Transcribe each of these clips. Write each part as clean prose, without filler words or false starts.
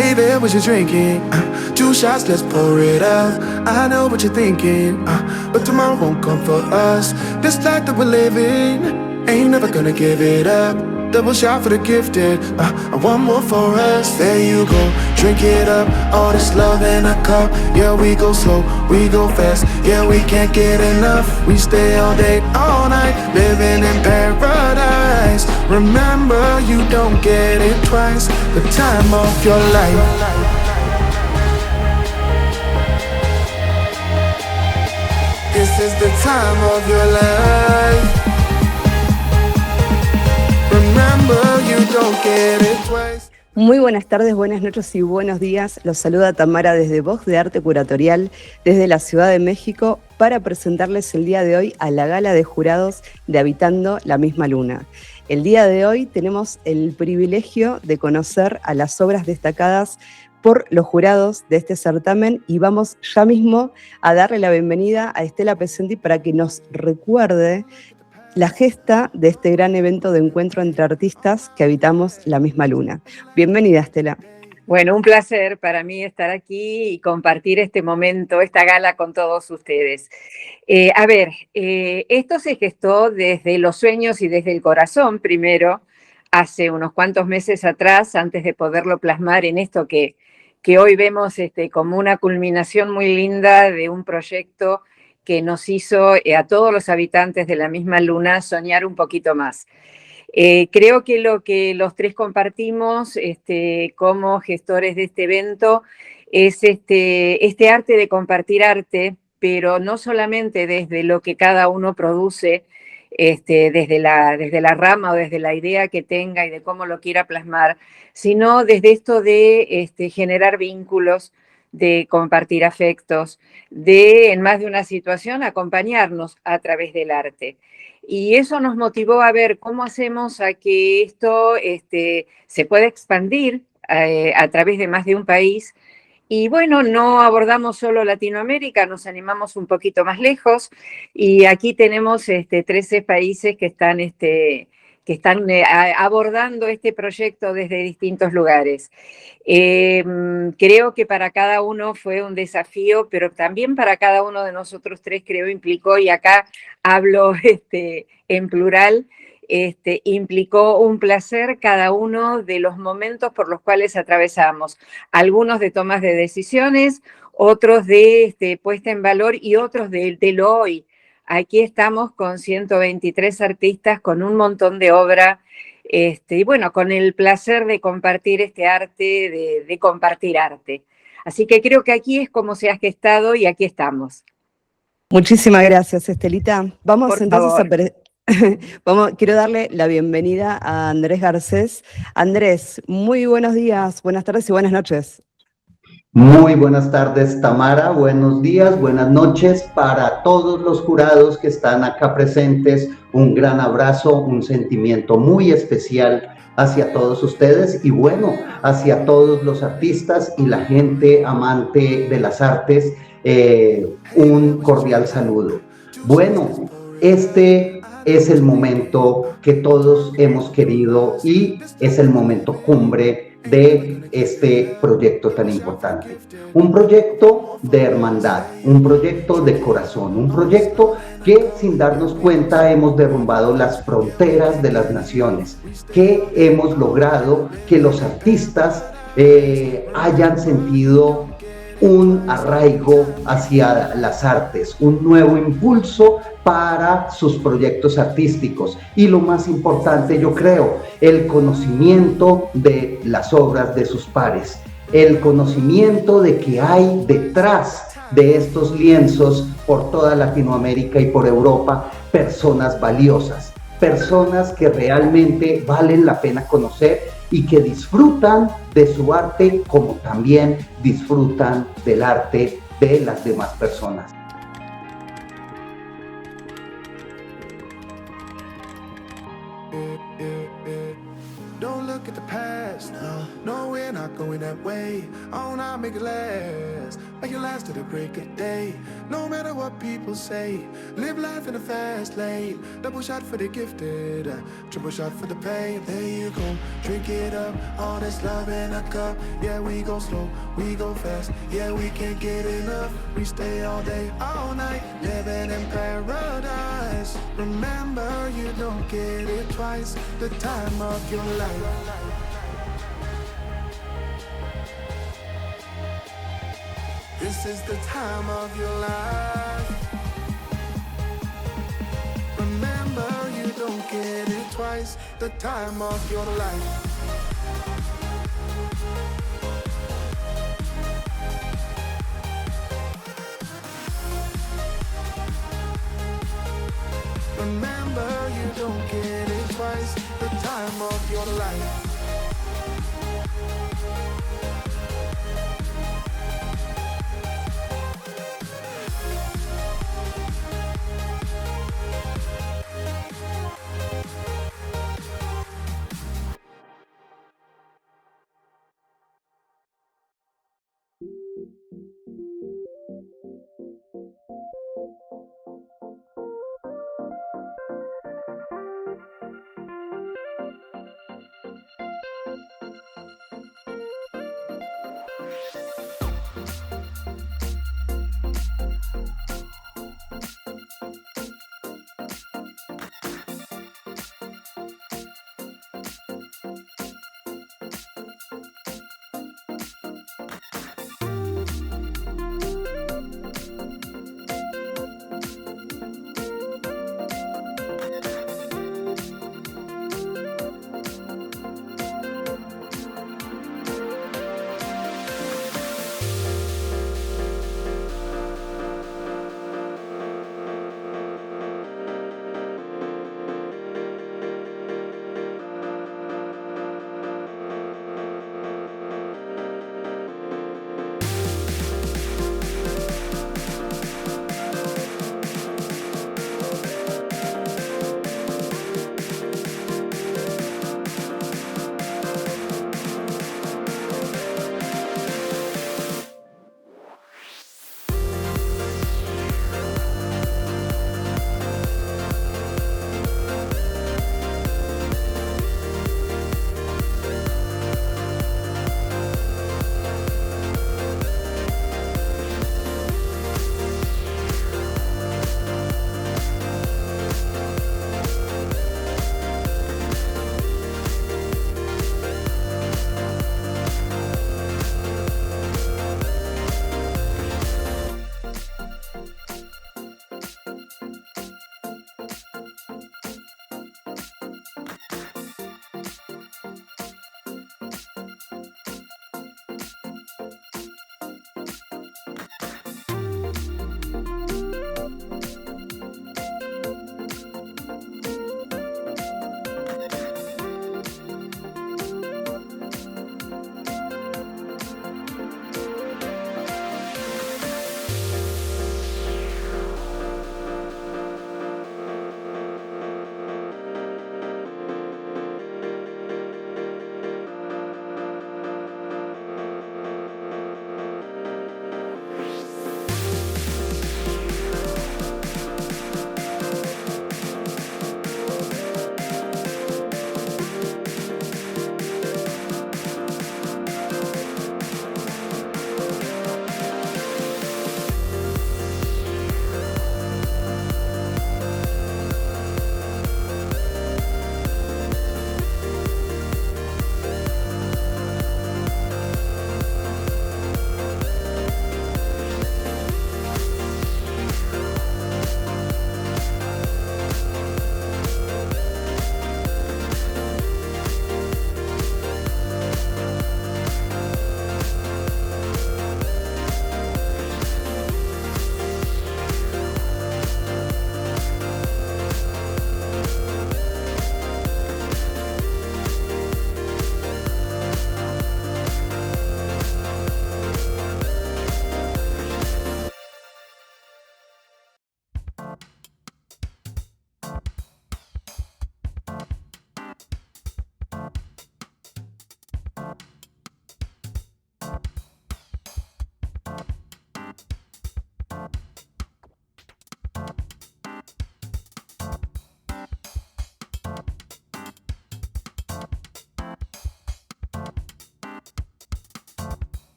Hey there, what you drinking? 2 shots, let's pour it out. I know what you're thinking, but tomorrow won't come for us. This life that we're living, ain't never gonna give it up. Double shot for the gifted, and one more for us. There you go, drink it up. All this love in a cup. Yeah, we go slow, we go fast. Yeah, we can't get enough. We stay all day, all night, living in paradise. Remember, you don't get it twice. The time of your life. This is the time of your life. Remember, you don't get it twice. Muy buenas tardes, buenas noches y buenos días. Los saluda Tamara desde Voz de Arte Curatorial, desde la Ciudad de México, para presentarles el día de hoy a la gala de jurados de Habitando la Misma Luna. El día de hoy tenemos el privilegio de conocer a las obras destacadas por los jurados de este certamen y vamos ya mismo a darle la bienvenida a Estela Pesenti para que nos recuerde la gesta de este gran evento de encuentro entre artistas que habitamos la misma luna. Bienvenida, Estela. Bueno, un placer para mí estar aquí y compartir este momento, esta gala con todos ustedes. Esto se gestó desde los sueños y desde el corazón primero, hace unos cuantos meses atrás, antes de poderlo plasmar en esto que hoy vemos como una culminación muy linda de un proyecto que nos hizo a todos los habitantes de la misma luna soñar un poquito más. Creo que lo que los tres compartimos como gestores de este evento es este arte de compartir arte, pero no solamente desde lo que cada uno produce, desde la rama o desde la idea que tenga y de cómo lo quiera plasmar, sino desde esto de generar vínculos, de compartir afectos, de, en más de una situación, acompañarnos a través del arte. Y eso nos motivó a ver cómo hacemos a que esto se pueda expandir a través de más de un país. Y bueno, no abordamos solo Latinoamérica, nos animamos un poquito más lejos y aquí tenemos 13 países que están abordando este proyecto desde distintos lugares. Creo que para cada uno fue un desafío, pero también para cada uno de nosotros tres creo implicó, y acá hablo en plural, implicó un placer cada uno de los momentos por los cuales atravesamos, algunos de tomas de decisiones, otros de puesta en valor y otros de lo hoy. Aquí estamos con 123 artistas, con un montón de obra, y bueno, con el placer de compartir este arte, de compartir arte. Así que creo que aquí es como se ha gestado y aquí estamos. Muchísimas gracias, Estelita. Vamos Por entonces quiero darle la bienvenida a Andrés Garcés. Andrés, muy buenos días, buenas tardes y buenas noches. Muy buenas tardes, Tamara. Buenos días, buenas noches para todos los jurados que están acá presentes. Un gran abrazo, un sentimiento muy especial hacia todos ustedes y bueno, hacia todos los artistas y la gente amante de las artes. Un cordial saludo. Bueno, este es el momento que todos hemos querido y es el momento cumbre de este proyecto tan importante. Un proyecto de hermandad, un proyecto de corazón, un proyecto que sin darnos cuenta hemos derrumbado las fronteras de las naciones, que hemos logrado que los artistas hayan sentido un arraigo hacia las artes, un nuevo impulso para sus proyectos artísticos y lo más importante, yo creo, el conocimiento de las obras de sus pares, el conocimiento de que hay detrás de estos lienzos por toda Latinoamérica y por Europa personas valiosas, personas que realmente valen la pena conocer y que disfrutan de su arte como también disfrutan del arte de las demás personas. Don't look at the past, no. No, we're not going that way. Oh, now make it last. Make it last to the break of day. No matter what people say, live life in a fast lane. Double shot for the gifted, triple shot for the pain. There you go, drink it up. All this love in a cup. Yeah, we go slow, we go fast. Yeah, we can't get enough. We stay all day, all night, living in paradise. Remember, you don't get it twice. The time of your life. This is the time of your life. Remember, you don't get it twice. The time of your life. Remember, you don't get it twice. The time of your life.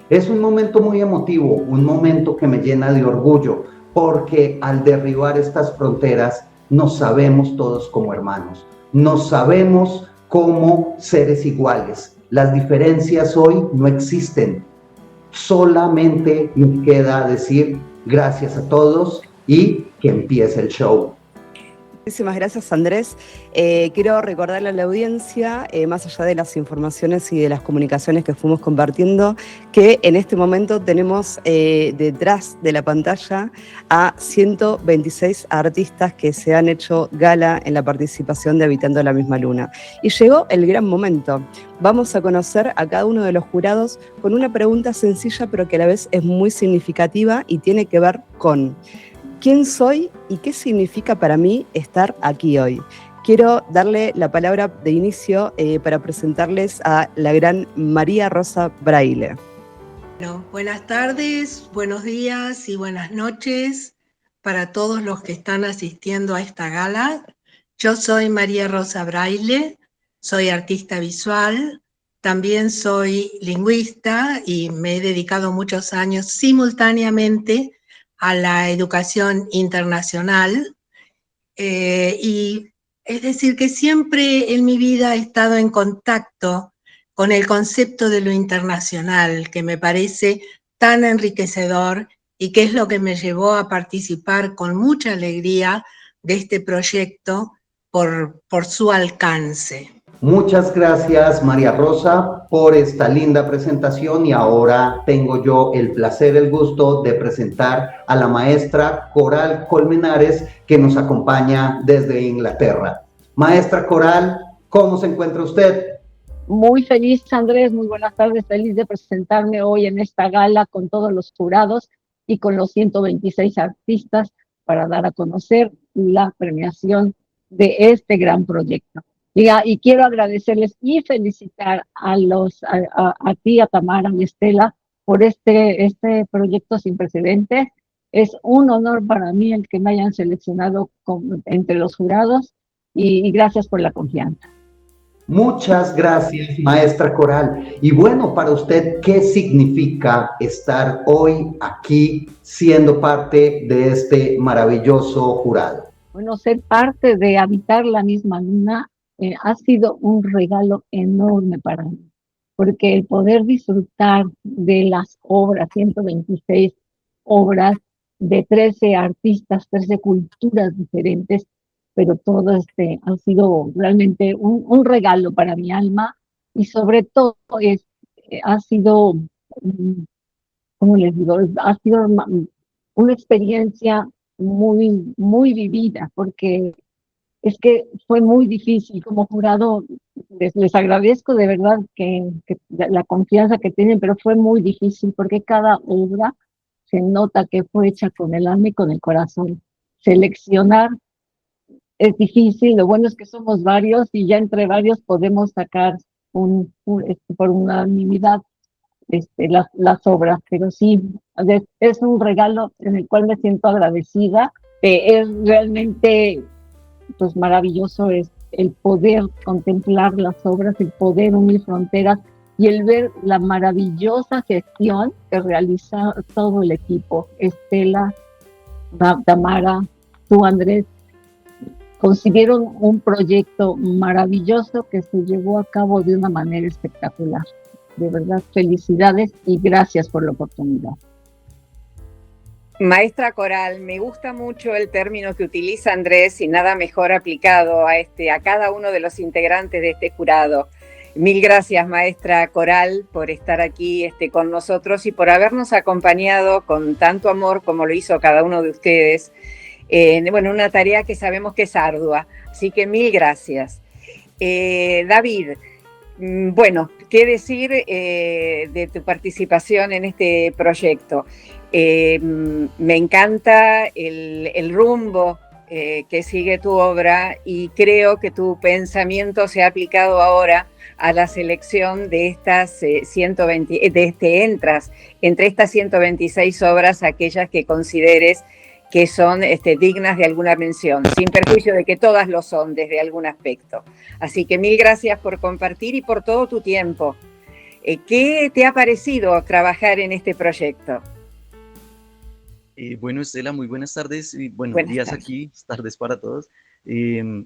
Es un momento muy emotivo, un momento que me llena de orgullo, porque al derribar estas fronteras nos sabemos todos como hermanos, nos sabemos como seres iguales. Las diferencias hoy no existen, solamente nos queda decir gracias a todos y que empiece el show. Muchísimas gracias, Andrés. Quiero recordarle a la audiencia, más allá de las informaciones y de las comunicaciones que fuimos compartiendo, que en este momento tenemos detrás de la pantalla a 126 artistas que se han hecho gala en la participación de Habitando la Misma Luna. Y llegó el gran momento. Vamos a conocer a cada uno de los jurados con una pregunta sencilla, pero que a la vez es muy significativa y tiene que ver con ¿quién soy y qué significa para mí estar aquí hoy? Quiero darle la palabra de inicio para presentarles a la gran María Rosa Braille. Bueno, buenas tardes, buenos días y buenas noches para todos los que están asistiendo a esta gala. Yo soy María Rosa Braille, soy artista visual, también soy lingüista y me he dedicado muchos años simultáneamente a la educación internacional, y es decir que siempre en mi vida he estado en contacto con el concepto de lo internacional, que me parece tan enriquecedor y que es lo que me llevó a participar con mucha alegría de este proyecto por su alcance. Muchas gracias, María Rosa, por esta linda presentación, y ahora tengo yo el placer, el gusto de presentar a la maestra Coral Colmenares, que nos acompaña desde Inglaterra. Maestra Coral, ¿cómo se encuentra usted? Muy feliz, Andrés, muy buenas tardes, feliz de presentarme hoy en esta gala con todos los jurados y con los 126 artistas para dar a conocer la premiación de este gran proyecto. Y quiero agradecerles y felicitar a ti, a Tamara y Estela, por este proyecto sin precedentes. Es un honor para mí el que me hayan seleccionado entre los jurados y gracias por la confianza. Muchas gracias, maestra Coral. Y bueno, para usted, ¿qué significa estar hoy aquí siendo parte de este maravilloso jurado? Bueno, ser parte de Habitar la Misma Luna ha sido un regalo enorme para mí, porque el poder disfrutar de las obras, 126 obras de 13 artistas, 13 culturas diferentes, pero todo ha sido realmente un regalo para mi alma, y sobre todo ha sido, ¿cómo les digo? Ha sido una experiencia muy, muy vivida, porque es que fue muy difícil como jurado. Les agradezco de verdad que la confianza que tienen, pero fue muy difícil porque cada obra se nota que fue hecha con el alma y con el corazón. Seleccionar es difícil, lo bueno es que somos varios y ya entre varios podemos sacar por unanimidad las obras, pero sí, es un regalo en el cual me siento agradecida. Es realmente pues maravilloso, es el poder contemplar las obras, el poder unir fronteras y el ver la maravillosa gestión que realiza todo el equipo. Estela, Tamara, tú, Andrés, concibieron un proyecto maravilloso que se llevó a cabo de una manera espectacular. De verdad, felicidades y gracias por la oportunidad. Maestra Coral, me gusta mucho el término que utiliza Andrés y nada mejor aplicado a cada uno de los integrantes de este jurado. Mil gracias, maestra Coral, por estar aquí con nosotros y por habernos acompañado con tanto amor como lo hizo cada uno de ustedes. Una tarea que sabemos que es ardua, así que mil gracias. David, ¿qué decir de tu participación en este proyecto? Me encanta el rumbo que sigue tu obra y creo que tu pensamiento se ha aplicado ahora a la selección de estas 120, entre estas 126 obras, aquellas que consideres que son dignas de alguna mención, sin perjuicio de que todas lo son desde algún aspecto. Así que mil gracias por compartir y por todo tu tiempo. ¿Qué te ha parecido trabajar en este proyecto? Bueno, Estela, muy buenas tardes y buenos Buenas días tardes. aquí, tardes para todos.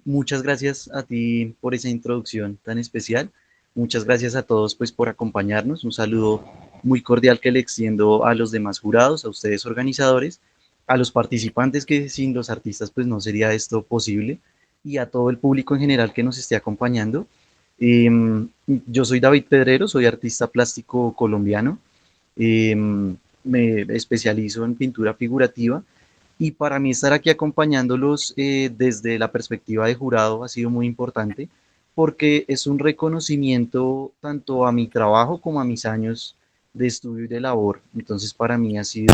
Muchas gracias a ti por esa introducción tan especial. Muchas gracias a todos pues por acompañarnos. Un saludo muy cordial que le extiendo a los demás jurados, a ustedes organizadores, a los participantes que sin los artistas pues no sería esto posible y a todo el público en general que nos esté acompañando. Yo soy David Pedrero, soy artista plástico colombiano. Me especializo en pintura figurativa y para mí estar aquí acompañándolos desde la perspectiva de jurado ha sido muy importante porque es un reconocimiento tanto a mi trabajo como a mis años de estudio y de labor. Entonces para mí ha sido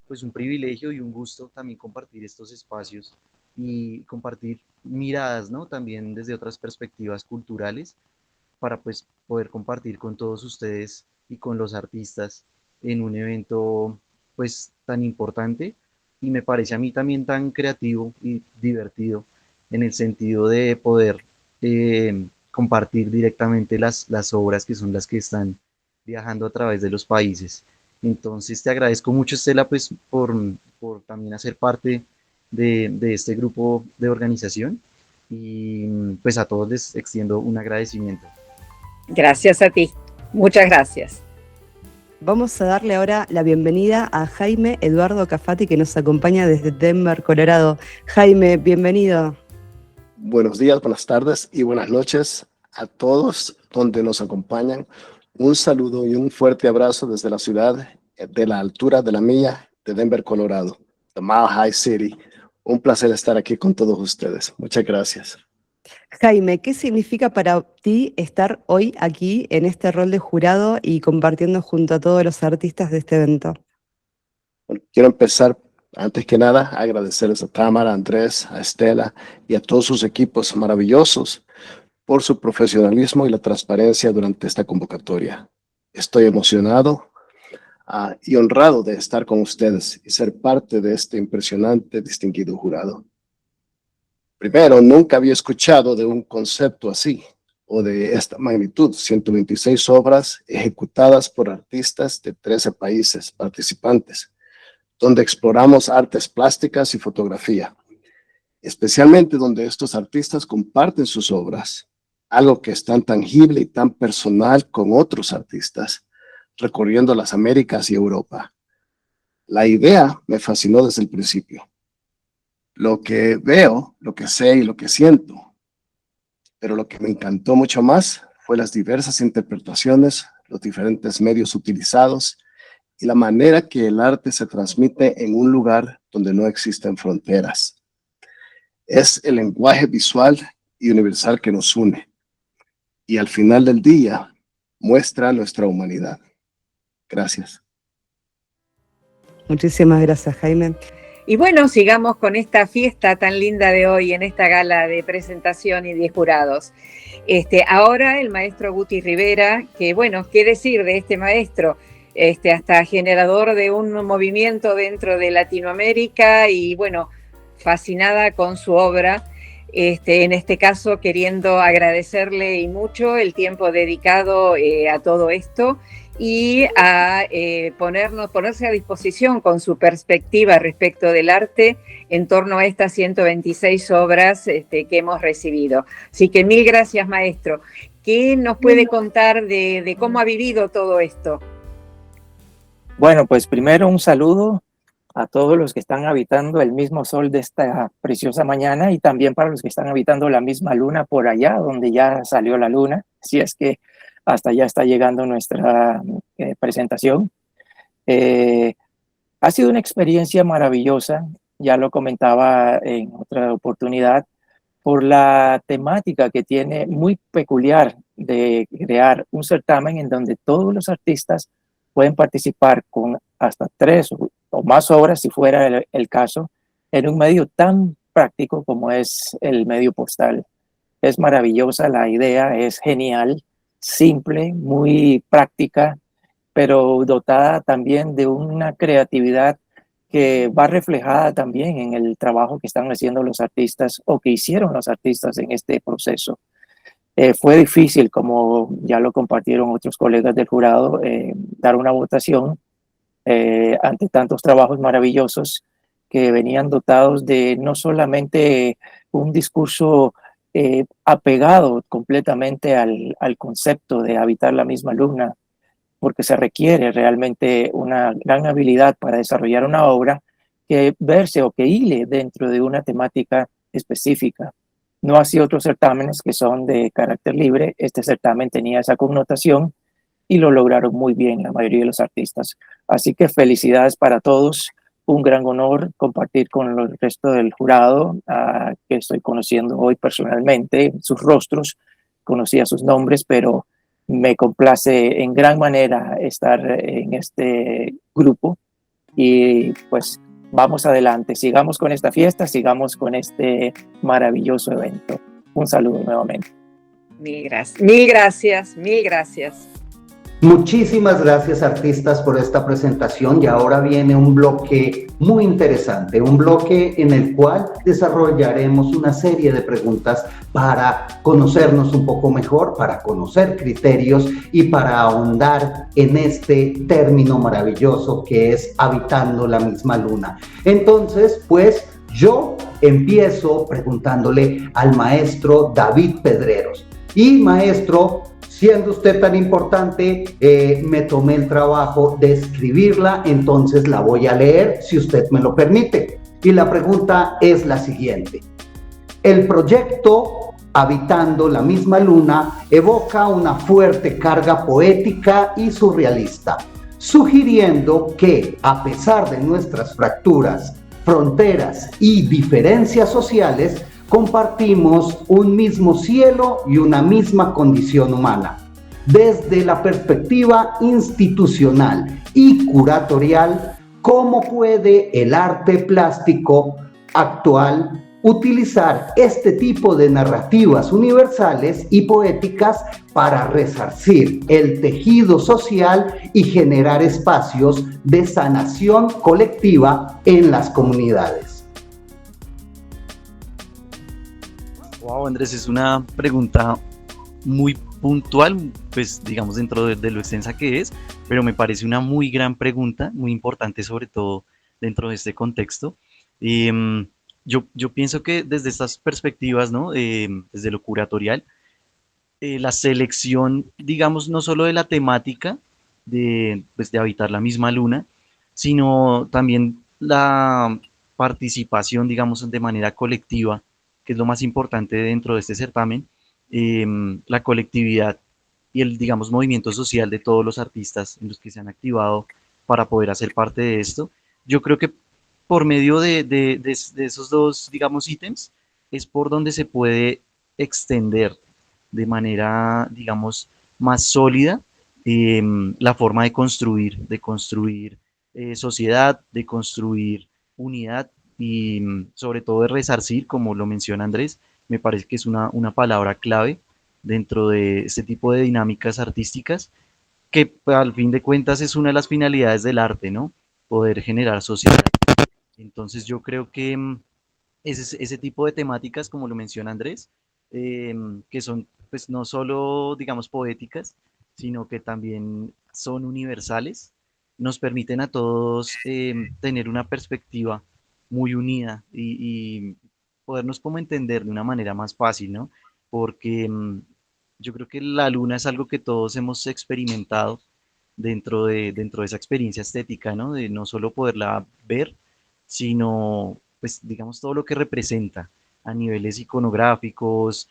pues un privilegio y un gusto también compartir estos espacios y compartir miradas, ¿no? También desde otras perspectivas culturales para pues poder compartir con todos ustedes y con los artistas en un evento pues tan importante y me parece a mí también tan creativo y divertido en el sentido de poder compartir directamente las obras que son las que están viajando a través de los países. Entonces te agradezco mucho, Estela, pues por también hacer parte de este grupo de organización y pues a todos les extiendo un agradecimiento. Gracias a ti. Muchas gracias. Vamos a darle ahora la bienvenida a Jaime Eduardo Cafati, que nos acompaña desde Denver, Colorado. Jaime, bienvenido. Buenos días, buenas tardes y buenas noches a todos donde nos acompañan. Un saludo y un fuerte abrazo desde la ciudad de la altura de la milla de Denver, Colorado, the Mile High City. Un placer estar aquí con todos ustedes. Muchas gracias. Jaime, ¿qué significa para ti estar hoy aquí en este rol de jurado y compartiendo junto a todos los artistas de este evento? Bueno, quiero empezar, antes que nada, a agradecerles a Tamara, a Andrés, a Estela y a todos sus equipos maravillosos por su profesionalismo y la transparencia durante esta convocatoria. Estoy emocionado y honrado de estar con ustedes y ser parte de este impresionante, distinguido jurado. Primero, nunca había escuchado de un concepto así o de esta magnitud, 126 obras ejecutadas por artistas de 13 países participantes, donde exploramos artes plásticas y fotografía, especialmente donde estos artistas comparten sus obras, algo que es tan tangible y tan personal con otros artistas, recorriendo las Américas y Europa. La idea me fascinó desde el principio. Lo que veo, lo que sé y lo que siento, pero lo que me encantó mucho más fue las diversas interpretaciones, los diferentes medios utilizados y la manera que el arte se transmite en un lugar donde no existen fronteras. Es el lenguaje visual y universal que nos une y al final del día muestra nuestra humanidad. Gracias. Muchísimas gracias, Jaime. Y bueno, sigamos con esta fiesta tan linda de hoy, en esta gala de presentación y de jurados. Ahora el maestro Guti Rivera, que bueno, ¿qué decir de este maestro? Hasta generador de un movimiento dentro de Latinoamérica y bueno, fascinada con su obra. En este caso, queriendo agradecerle y mucho el tiempo dedicado a todo esto y a ponerse a disposición con su perspectiva respecto del arte en torno a estas 126 obras que hemos recibido. Así que mil gracias, maestro. ¿Qué nos puede contar de cómo ha vivido todo esto? Bueno, pues primero un saludo a todos los que están habitando el mismo sol de esta preciosa mañana y también para los que están habitando la misma luna por allá, donde ya salió la luna, si es que hasta allá está llegando nuestra presentación. Ha sido una experiencia maravillosa, ya lo comentaba en otra oportunidad, por la temática que tiene muy peculiar de crear un certamen en donde todos los artistas pueden participar con hasta 3 o más obras, si fuera el caso, en un medio tan práctico como es el medio postal. Es maravillosa la idea, es genial, simple, muy práctica, pero dotada también de una creatividad que va reflejada también en el trabajo que están haciendo los artistas o que hicieron los artistas en este proceso. Fue difícil, como ya lo compartieron otros colegas del jurado, dar una votación ante tantos trabajos maravillosos que venían dotados de no solamente un discurso apegado completamente al concepto de habitar la misma luna, porque se requiere realmente una gran habilidad para desarrollar una obra que verse o que hile dentro de una temática específica. No así otros certámenes que son de carácter libre. Este certamen tenía esa connotación y lo lograron muy bien la mayoría de los artistas. Así que felicidades para todos. Un gran honor compartir con el resto del jurado que estoy conociendo hoy personalmente, sus rostros, conocía sus nombres, pero me complace en gran manera estar en este grupo y pues vamos adelante, sigamos con esta fiesta, sigamos con este maravilloso evento. Un saludo nuevamente. Mil gracias, mil gracias, mil gracias. Muchísimas gracias, artistas, por esta presentación, y ahora viene un bloque muy interesante, un bloque en el cual desarrollaremos una serie de preguntas para conocernos un poco mejor, para conocer criterios y para ahondar en este término maravilloso que es habitando la misma luna. Entonces, pues yo empiezo preguntándole al maestro David Pedreros. Y maestro, siendo usted tan importante, me tomé el trabajo de escribirla, entonces la voy a leer, si usted me lo permite. Y la pregunta es la siguiente. El proyecto Habitando la misma luna evoca una fuerte carga poética y surrealista, sugiriendo que, a pesar de nuestras fracturas, fronteras y diferencias sociales, compartimos un mismo cielo y una misma condición humana. Desde la perspectiva institucional y curatorial, ¿cómo puede el arte plástico actual utilizar este tipo de narrativas universales y poéticas para resarcir el tejido social y generar espacios de sanación colectiva en las comunidades? Wow, Andrés, es una pregunta muy puntual, pues digamos dentro de lo extensa que es, pero me parece una muy gran pregunta, muy importante sobre todo dentro de este contexto. Yo pienso que desde estas perspectivas, ¿no? Desde lo curatorial, la selección, digamos, no solo de la temática de habitar la misma luna, sino también la participación, digamos, de manera colectiva, que es lo más importante dentro de este certamen, la colectividad y el, digamos, movimiento social de todos los artistas en los que se han activado para poder hacer parte de esto. Yo creo que por medio de esos dos, digamos, ítems, es por donde se puede extender de manera, digamos, más sólida la forma de construir sociedad, de construir unidad y sobre todo de resarcir, como lo menciona Andrés. Me parece que es una palabra clave dentro de este tipo de dinámicas artísticas, que al fin de cuentas es una de las finalidades del arte, ¿no? Poder generar sociedad. Entonces yo creo que ese tipo de temáticas, como lo menciona Andrés, que son pues no solo, digamos, poéticas, sino que también son universales, nos permiten a todos tener una perspectiva muy unida y podernos como entender de una manera más fácil, ¿no? Porque yo creo que la luna es algo que todos hemos experimentado dentro de esa experiencia estética, ¿no? De no solo poderla ver, sino, pues, digamos, todo lo que representa a niveles iconográficos,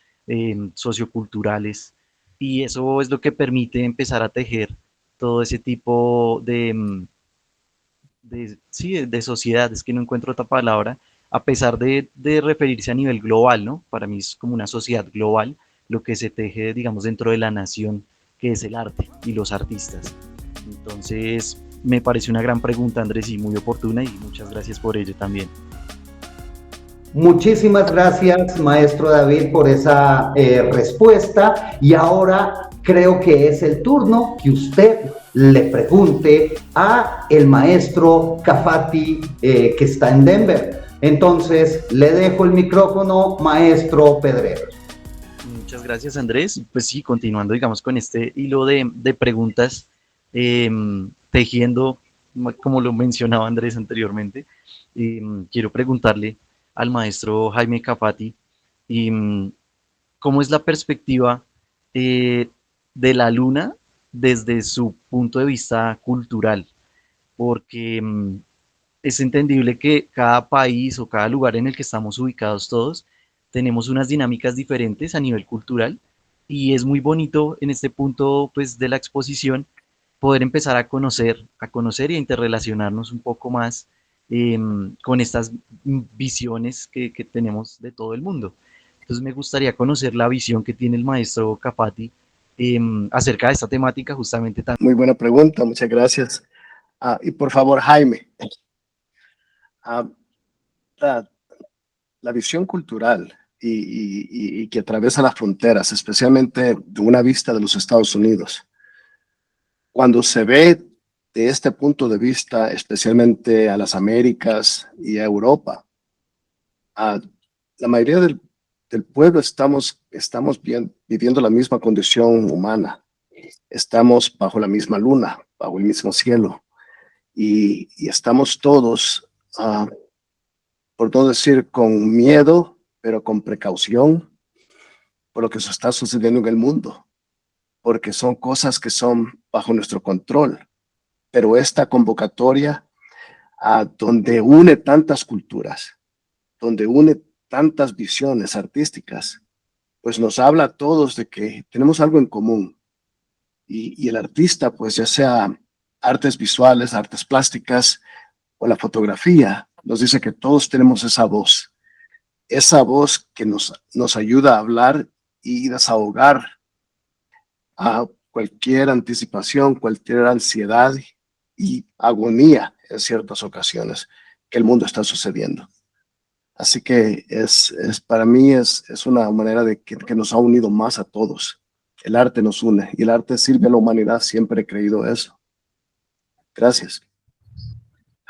socioculturales, y eso es lo que permite empezar a tejer todo ese tipo de sociedad, es que no encuentro otra palabra, a pesar de referirse a nivel global, ¿no? Para mí es como una sociedad global, lo que se teje, digamos, dentro de la nación, que es el arte y los artistas. Entonces, me parece una gran pregunta, Andrés, y muy oportuna, y muchas gracias por ello también. Muchísimas gracias, maestro David, por esa respuesta, y ahora creo que es el turno que usted le pregunte a el maestro Cafati, que está en Denver. Entonces, le dejo el micrófono, maestro Pedreros. Muchas gracias, Andrés. Pues sí, continuando, digamos, con este hilo de preguntas, tejiendo, como lo mencionaba Andrés anteriormente, quiero preguntarle al maestro Jaime Capati, em, ¿cómo es la perspectiva de la luna desde su punto de vista cultural? Porque es entendible que cada país o cada lugar en el que estamos ubicados todos tenemos unas dinámicas diferentes a nivel cultural y es muy bonito en este punto pues de la exposición poder empezar a conocer y a interrelacionarnos un poco más con estas visiones que tenemos de todo el mundo. Entonces me gustaría conocer la visión que tiene el maestro Capati acerca de esta temática justamente también. Muy buena pregunta, muchas gracias. Y por favor, Jaime, ah, la, la visión cultural y que atraviesa las fronteras, especialmente de una vista de los Estados Unidos, cuando se ve de este punto de vista, especialmente a las Américas y a Europa, a la mayoría del pueblo estamos viviendo la misma condición humana. Estamos bajo la misma luna, bajo el mismo cielo, y estamos todos, por no decir con miedo, pero con precaución por lo que se está sucediendo en el mundo, porque son cosas que son bajo nuestro control. Pero esta convocatoria, donde une tantas culturas, donde une tantas visiones artísticas, pues nos habla a todos de que tenemos algo en común. Y el artista, pues ya sea artes visuales, artes plásticas o la fotografía, nos dice que todos tenemos esa voz que nos ayuda a hablar y desahogar a cualquier anticipación, cualquier ansiedad y agonía en ciertas ocasiones que el mundo está sucediendo. Así que para mí es una manera de que nos ha unido más a todos. El arte nos une y el arte sirve a la humanidad, siempre he creído eso. Gracias.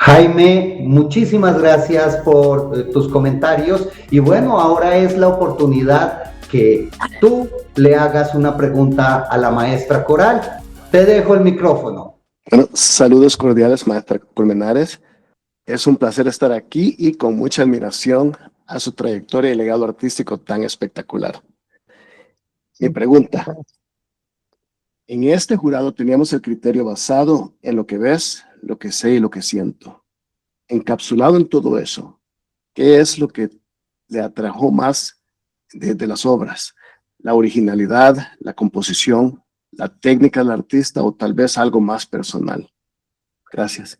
Jaime, muchísimas gracias por tus comentarios y bueno, ahora es la oportunidad que tú le hagas una pregunta a la maestra Coral. Te dejo el micrófono. Bueno, saludos cordiales, maestra Colmenares. Es un placer estar aquí y con mucha admiración a su trayectoria y legado artístico tan espectacular. Mi pregunta. En este jurado teníamos el criterio basado en lo que ves, lo que sé y lo que siento. Encapsulado en todo eso, ¿qué es lo que le atrajo más de las obras? ¿La originalidad, la composición, la técnica del artista o tal vez algo más personal? Gracias.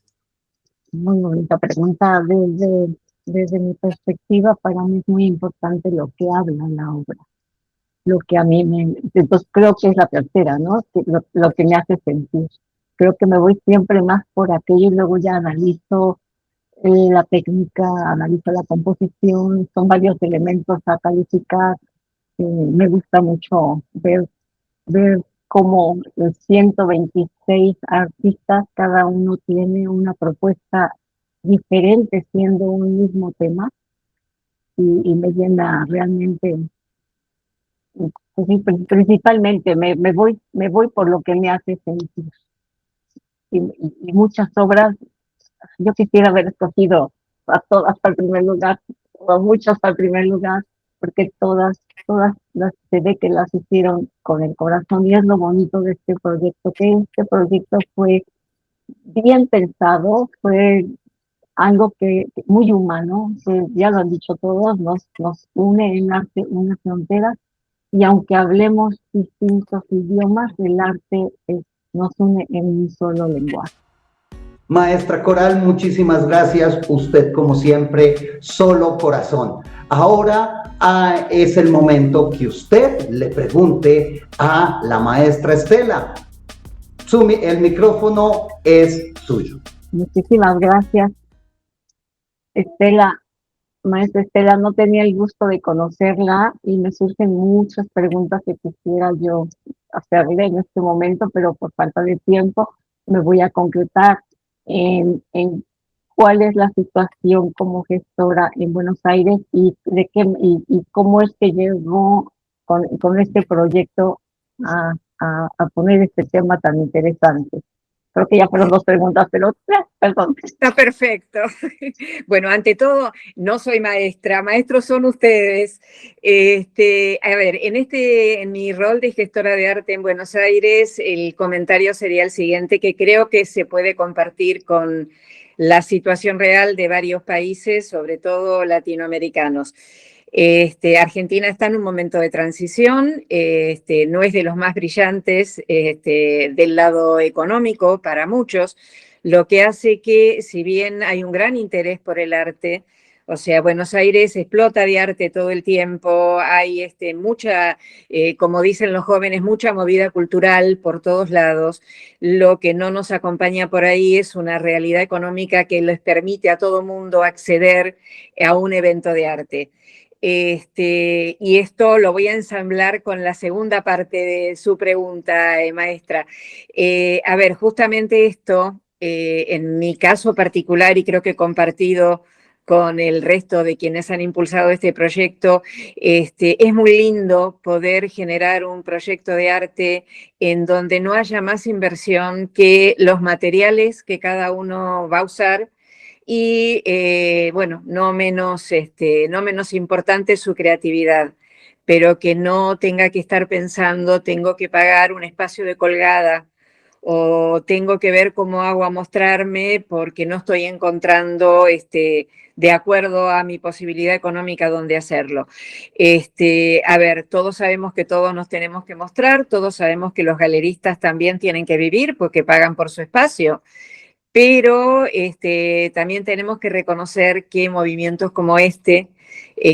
Muy bonita pregunta. Desde mi perspectiva, para mí es muy importante lo que habla la obra. Lo que a mí entonces creo que es la tercera, ¿no? Lo que me hace sentir. Creo que me voy siempre más por aquello y luego ya analizo la técnica, analizo la composición, son varios elementos a calificar. Me gusta mucho ver cómo los 126 artistas, cada uno tiene una propuesta diferente siendo un mismo tema y me llena realmente. Pues sí, principalmente me voy por lo que me hace sentir. Y muchas obras, yo quisiera haber escogido a todas para el primer lugar, o a muchas para el primer lugar, porque todas se ve que las hicieron con el corazón, y es lo bonito de este proyecto, que este proyecto fue bien pensado, fue algo que muy humano, que ya lo han dicho todos, nos une en arte una frontera. Y aunque hablemos distintos idiomas, el arte nos une en un solo lenguaje. Maestra Coral, muchísimas gracias. Usted, como siempre, solo corazón. Ahora es el momento que usted le pregunte a la maestra Estela. El micrófono es suyo. Muchísimas gracias, Estela. Maestra Estela, no tenía el gusto de conocerla y me surgen muchas preguntas que quisiera yo hacerle en este momento, pero por falta de tiempo me voy a concretar en cuál es la situación como gestora en Buenos Aires y cómo es que llegó con este proyecto a poner este tema tan interesante. Creo que ya fueron dos preguntas, pero perdón. Está perfecto. Bueno, ante todo, no soy maestra, maestros son ustedes. A ver, en mi rol de gestora de arte en Buenos Aires, el comentario sería el siguiente, que creo que se puede compartir con la situación real de varios países, sobre todo latinoamericanos. Argentina está en un momento de transición, no es de los más brillantes del lado económico para muchos, lo que hace que, si bien hay un gran interés por el arte, o sea, Buenos Aires explota de arte todo el tiempo, hay mucha, como dicen los jóvenes, mucha movida cultural por todos lados. Lo que no nos acompaña por ahí es una realidad económica que les permite a todo mundo acceder a un evento de arte. Y esto lo voy a ensamblar con la segunda parte de su pregunta, maestra. A ver, justamente esto, en mi caso particular, y creo que compartido con el resto de quienes han impulsado este proyecto, es muy lindo poder generar un proyecto de arte en donde no haya más inversión que los materiales que cada uno va a usar, y bueno, no menos importante su creatividad, pero que no tenga que estar pensando, tengo que pagar un espacio de colgada o tengo que ver cómo hago a mostrarme porque no estoy encontrando de acuerdo a mi posibilidad económica dónde hacerlo. A ver, todos sabemos que todos nos tenemos que mostrar, todos sabemos que los galeristas también tienen que vivir porque pagan por su espacio. Pero también tenemos que reconocer que movimientos como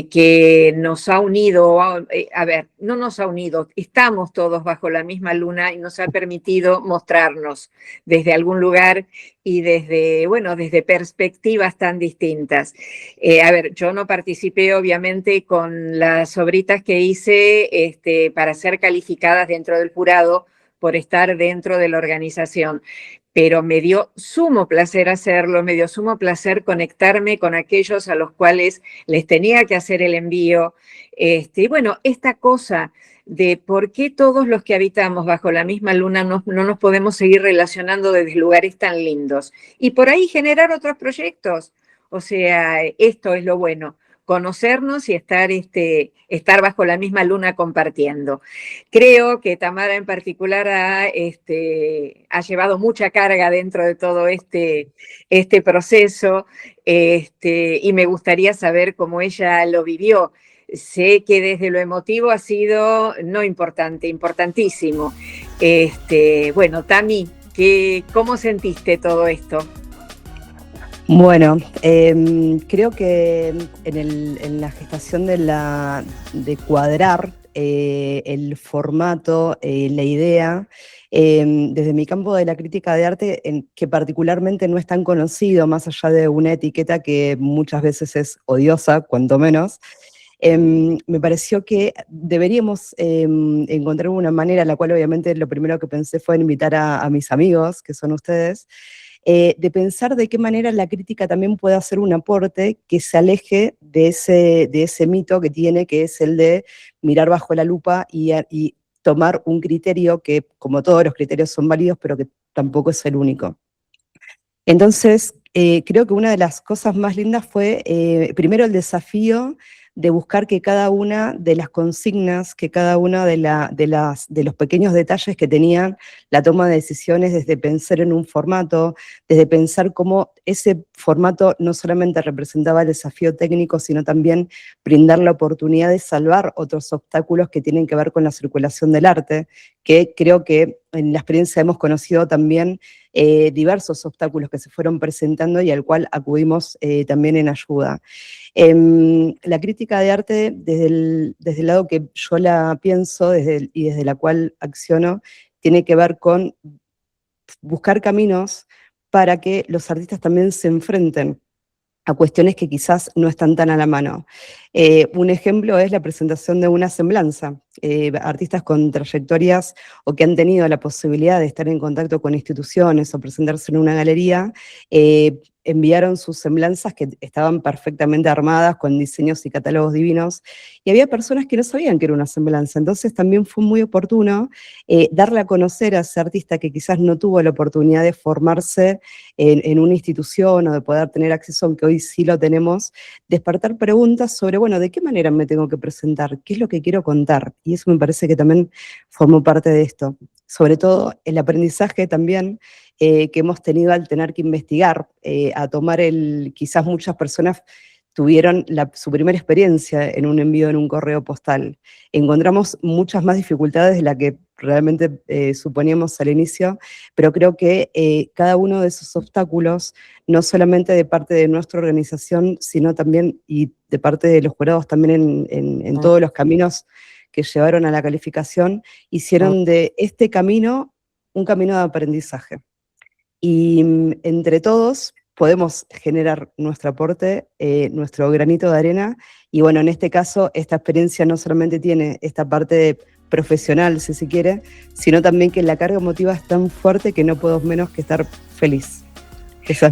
que nos ha unido, a ver, no nos ha unido, estamos todos bajo la misma luna y nos ha permitido mostrarnos desde algún lugar y desde perspectivas tan distintas. A ver, yo no participé obviamente con las obritas que hice para ser calificadas dentro del jurado por estar dentro de la organización, pero me dio sumo placer hacerlo, me dio sumo placer conectarme con aquellos a los cuales les tenía que hacer el envío. Y bueno, esta cosa de por qué todos los que habitamos bajo la misma luna no nos podemos seguir relacionando desde lugares tan lindos. Y por ahí generar otros proyectos. O sea, esto es lo bueno, conocernos y estar bajo la misma luna compartiendo. Creo que Tamara en particular ha llevado mucha carga dentro de todo este proceso, y me gustaría saber cómo ella lo vivió. Sé que desde lo emotivo ha sido no importante, importantísimo. Bueno, Tami, ¿cómo sentiste todo esto? Bueno, creo que en la gestación de cuadrar el formato, la idea, desde mi campo de la crítica de arte, que particularmente no es tan conocido, más allá de una etiqueta que muchas veces es odiosa, cuanto menos, me pareció que deberíamos encontrar una manera, en la cual obviamente lo primero que pensé fue en invitar a mis amigos, que son ustedes, de pensar de qué manera la crítica también puede hacer un aporte que se aleje de ese mito que tiene, que es el de mirar bajo la lupa y tomar un criterio que, como todos los criterios, son válidos, pero que tampoco es el único. Entonces, creo que una de las cosas más lindas fue, primero, el desafío de buscar que cada una de las consignas, que cada uno de los pequeños detalles que tenían la toma de decisiones, desde pensar en un formato, desde pensar cómo ese formato no solamente representaba el desafío técnico, sino también brindar la oportunidad de salvar otros obstáculos que tienen que ver con la circulación del arte, que creo que en la experiencia hemos conocido también diversos obstáculos que se fueron presentando y al cual acudimos también en ayuda. La crítica de arte, desde el lado que yo la pienso y desde la cual acciono, tiene que ver con buscar caminos para que los artistas también se enfrenten a cuestiones que quizás no están tan a la mano. Un ejemplo es la presentación de una semblanza, artistas con trayectorias o que han tenido la posibilidad de estar en contacto con instituciones o presentarse en una galería, enviaron sus semblanzas que estaban perfectamente armadas con diseños y catálogos divinos, y había personas que no sabían que era una semblanza. Entonces también fue muy oportuno darle a conocer a ese artista que quizás no tuvo la oportunidad de formarse en una institución o de poder tener acceso, aunque hoy sí lo tenemos, despertar preguntas sobre, bueno, ¿de qué manera me tengo que presentar? ¿Qué es lo que quiero contar? Y eso me parece que también formó parte de esto. Sobre todo el aprendizaje también que hemos tenido al tener que investigar, a tomar quizás muchas personas tuvieron su primera experiencia en un envío en un correo postal. Encontramos muchas más dificultades de las que realmente suponíamos al inicio, pero creo que cada uno de esos obstáculos, no solamente de parte de nuestra organización, sino también, y de parte de los jurados también en todos los caminos que llevaron a la calificación, hicieron de este camino un camino de aprendizaje. Y entre todos podemos generar nuestro aporte, nuestro granito de arena, y bueno, en este caso, esta experiencia no solamente tiene esta parte profesional, si se quiere, sino también que la carga emotiva es tan fuerte que no puedo menos que estar feliz.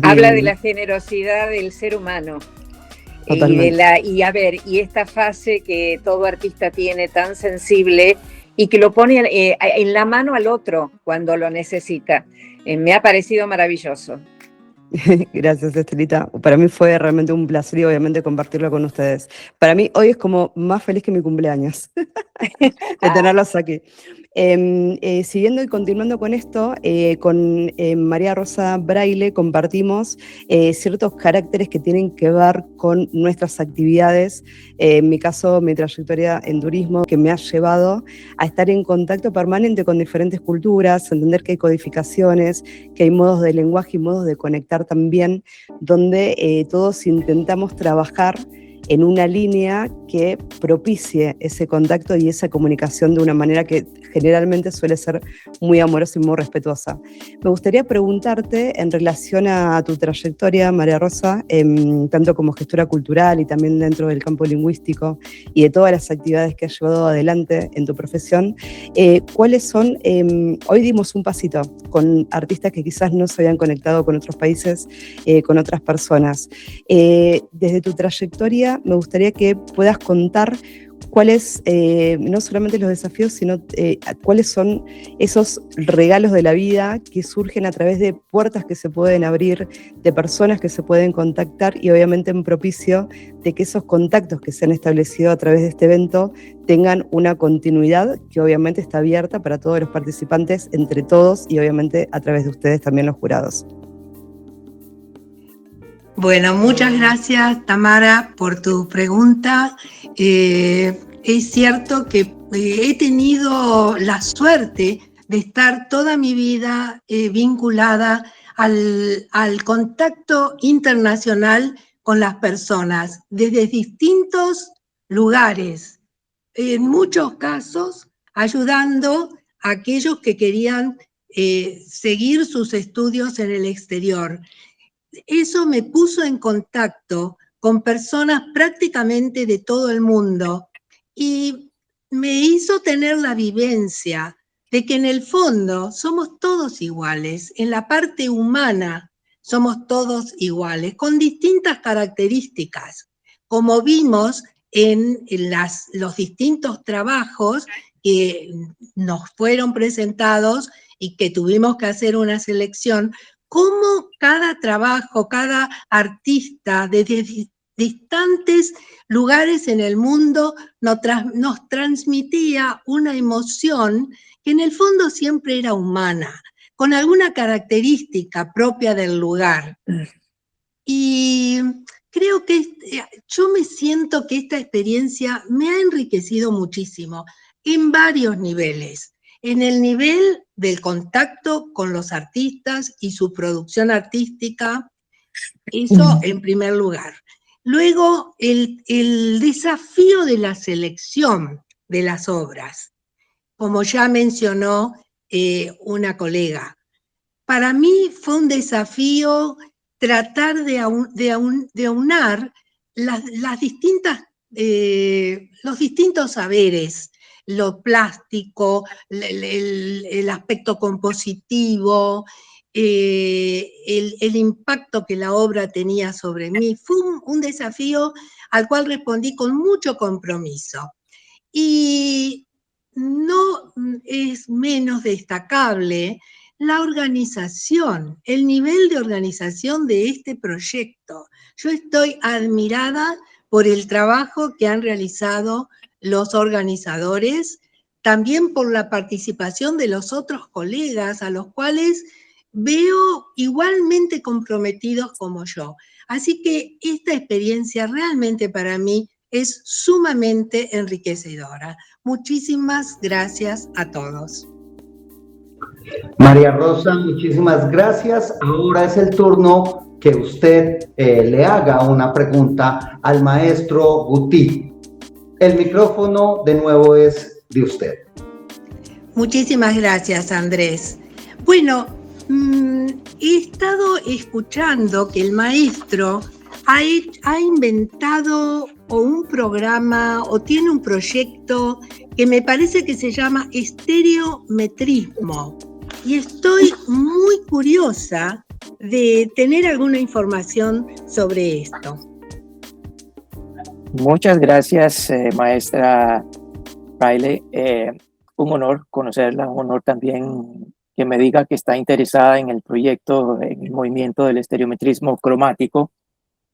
Habla de la generosidad del ser humano. Y esta fase que todo artista tiene tan sensible y que lo pone en la mano al otro cuando lo necesita. Me ha parecido maravilloso. Gracias, Estelita. Para mí fue realmente un placer y obviamente compartirlo con ustedes. Para mí hoy es como más feliz que mi cumpleaños de tenerlos aquí. Siguiendo y continuando con esto, con María Rosa Braille compartimos ciertos caracteres que tienen que ver con nuestras actividades. En mi caso, mi trayectoria en turismo, que me ha llevado a estar en contacto permanente con diferentes culturas, entender que hay codificaciones, que hay modos de lenguaje y modos de conectar también, donde todos intentamos trabajar en una línea que propicie ese contacto y esa comunicación de una manera que generalmente suele ser muy amorosa y muy respetuosa. Me gustaría preguntarte en relación a tu trayectoria, María Rosa, tanto como gestora cultural y también dentro del campo lingüístico y de todas las actividades que has llevado adelante en tu profesión, ¿cuáles son? Hoy dimos un pasito con artistas que quizás no se habían conectado con otros países, con otras personas. Desde tu trayectoria, me gustaría que puedas contar cuáles, no solamente los desafíos, sino cuáles son esos regalos de la vida que surgen a través de puertas que se pueden abrir, de personas que se pueden contactar y obviamente en propicio de que esos contactos que se han establecido a través de este evento tengan una continuidad que obviamente está abierta para todos los participantes, entre todos y obviamente a través de ustedes también los jurados. Bueno, muchas gracias, Tamara, por tu pregunta. Es cierto que he tenido la suerte de estar toda mi vida vinculada al contacto internacional con las personas, desde distintos lugares, en muchos casos ayudando a aquellos que querían seguir sus estudios en el exterior. Eso me puso en contacto con personas prácticamente de todo el mundo y me hizo tener la vivencia de que en el fondo somos todos iguales, en la parte humana somos todos iguales, con distintas características, como vimos en los distintos trabajos que nos fueron presentados y que tuvimos que hacer una selección. Cómo cada trabajo, cada artista desde distantes lugares en el mundo nos transmitía una emoción que en el fondo siempre era humana, con alguna característica propia del lugar. Y creo que yo me siento que esta experiencia me ha enriquecido muchísimo en varios niveles. En el nivel del contacto con los artistas y su producción artística, eso en primer lugar. Luego, el desafío de la selección de las obras, como ya mencionó una colega. Para mí fue un desafío tratar de aunar los distintos saberes, lo plástico, el aspecto compositivo, el impacto que la obra tenía sobre mí. Fue un desafío al cual respondí con mucho compromiso. Y no es menos destacable la organización, el nivel de organización de este proyecto. Yo estoy admirada por el trabajo que han realizado los organizadores, también por la participación de los otros colegas a los cuales veo igualmente comprometidos como yo. Así que esta experiencia realmente para mí es sumamente enriquecedora. Muchísimas gracias a todos. María Rosa, muchísimas gracias. Ahora es el turno que usted le haga una pregunta al maestro Guti. El micrófono de nuevo es de usted. Muchísimas gracias, Andrés. Bueno, he estado escuchando que el maestro ha inventado o un programa o tiene un proyecto que me parece que se llama estereometrismo. Y estoy muy curiosa de tener alguna información sobre esto. Muchas gracias, maestra Braille. Un honor conocerla, un honor también que me diga que está interesada en el proyecto, en el movimiento del estereometrismo cromático,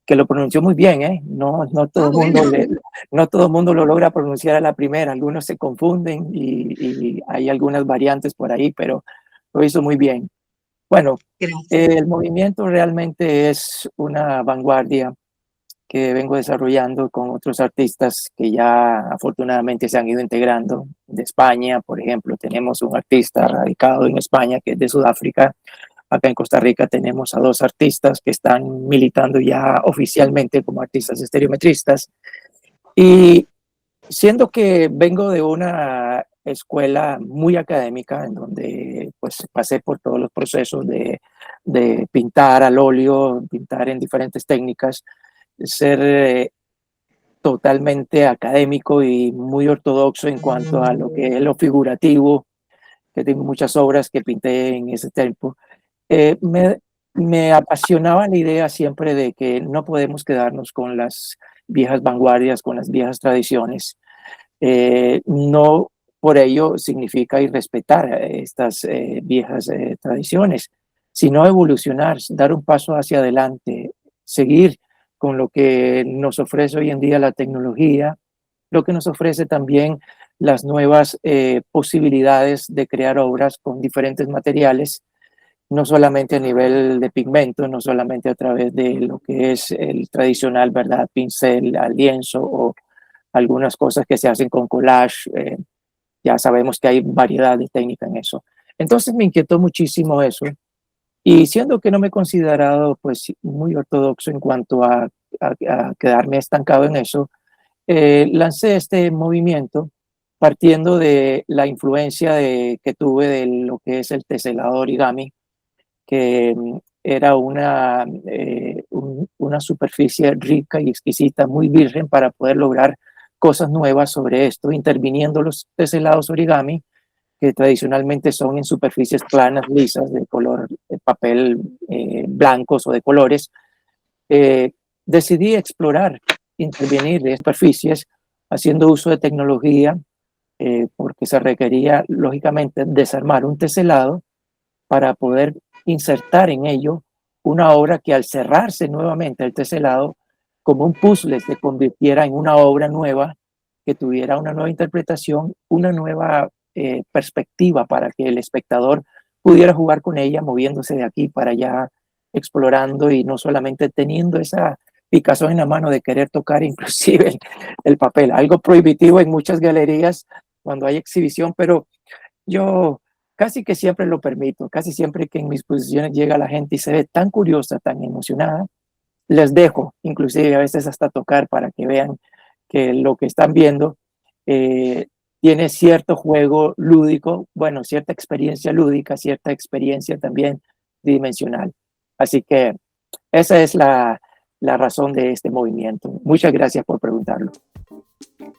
que lo pronunció muy bien, ¿eh? No todo el mundo lo logra pronunciar a la primera, algunos se confunden y hay algunas variantes por ahí, pero lo hizo muy bien. Bueno, el movimiento realmente es una vanguardia que vengo desarrollando con otros artistas que ya afortunadamente se han ido integrando. De España, por ejemplo, tenemos un artista radicado en España que es de Sudáfrica. Acá en Costa Rica tenemos a 2 artistas que están militando ya oficialmente como artistas estereometristas. Y siendo que vengo de una escuela muy académica, en donde pues pasé por todos los procesos de pintar al óleo, pintar en diferentes técnicas, ser totalmente académico y muy ortodoxo en cuanto a lo que es lo figurativo, que tengo muchas obras que pinté en ese tiempo. Me apasionaba la idea siempre de que no podemos quedarnos con las viejas vanguardias, con las viejas tradiciones. No por ello significa irrespetar estas viejas tradiciones, sino evolucionar, dar un paso hacia adelante, seguir con lo que nos ofrece hoy en día la tecnología, lo que nos ofrece también las nuevas posibilidades de crear obras con diferentes materiales, no solamente a nivel de pigmento, no solamente a través de lo que es el tradicional, ¿verdad?, pincel, lienzo o algunas cosas que se hacen con collage. Ya sabemos que hay variedad de técnica en eso. Entonces me inquietó muchísimo eso. Y siendo que no me he considerado pues muy ortodoxo en cuanto a quedarme estancado en eso, lancé este movimiento partiendo de la influencia que tuve de lo que es el teselado origami, que era una superficie rica y exquisita, muy virgen para poder lograr cosas nuevas sobre esto, interviniendo los teselados origami, que tradicionalmente son en superficies planas, lisas, de color papel blancos o de colores. Decidí explorar, intervenir de superficies haciendo uso de tecnología, porque se requería, lógicamente, desarmar un teselado para poder insertar en ello una obra que al cerrarse nuevamente el teselado, como un puzzle, se convirtiera en una obra nueva, que tuviera una nueva interpretación, una nueva perspectiva para que el espectador pudiera jugar con ella, moviéndose de aquí para allá, explorando y no solamente teniendo esa picazón en la mano de querer tocar inclusive el papel, algo prohibitivo en muchas galerías cuando hay exhibición, pero yo casi que siempre lo permito, casi siempre que en mis exposiciones llega la gente y se ve tan curiosa, tan emocionada, les dejo, inclusive a veces hasta tocar para que vean que lo que están viendo tiene cierto juego lúdico, bueno, cierta experiencia lúdica, cierta experiencia también dimensional. Así que esa es la razón de este movimiento. Muchas gracias por preguntarlo.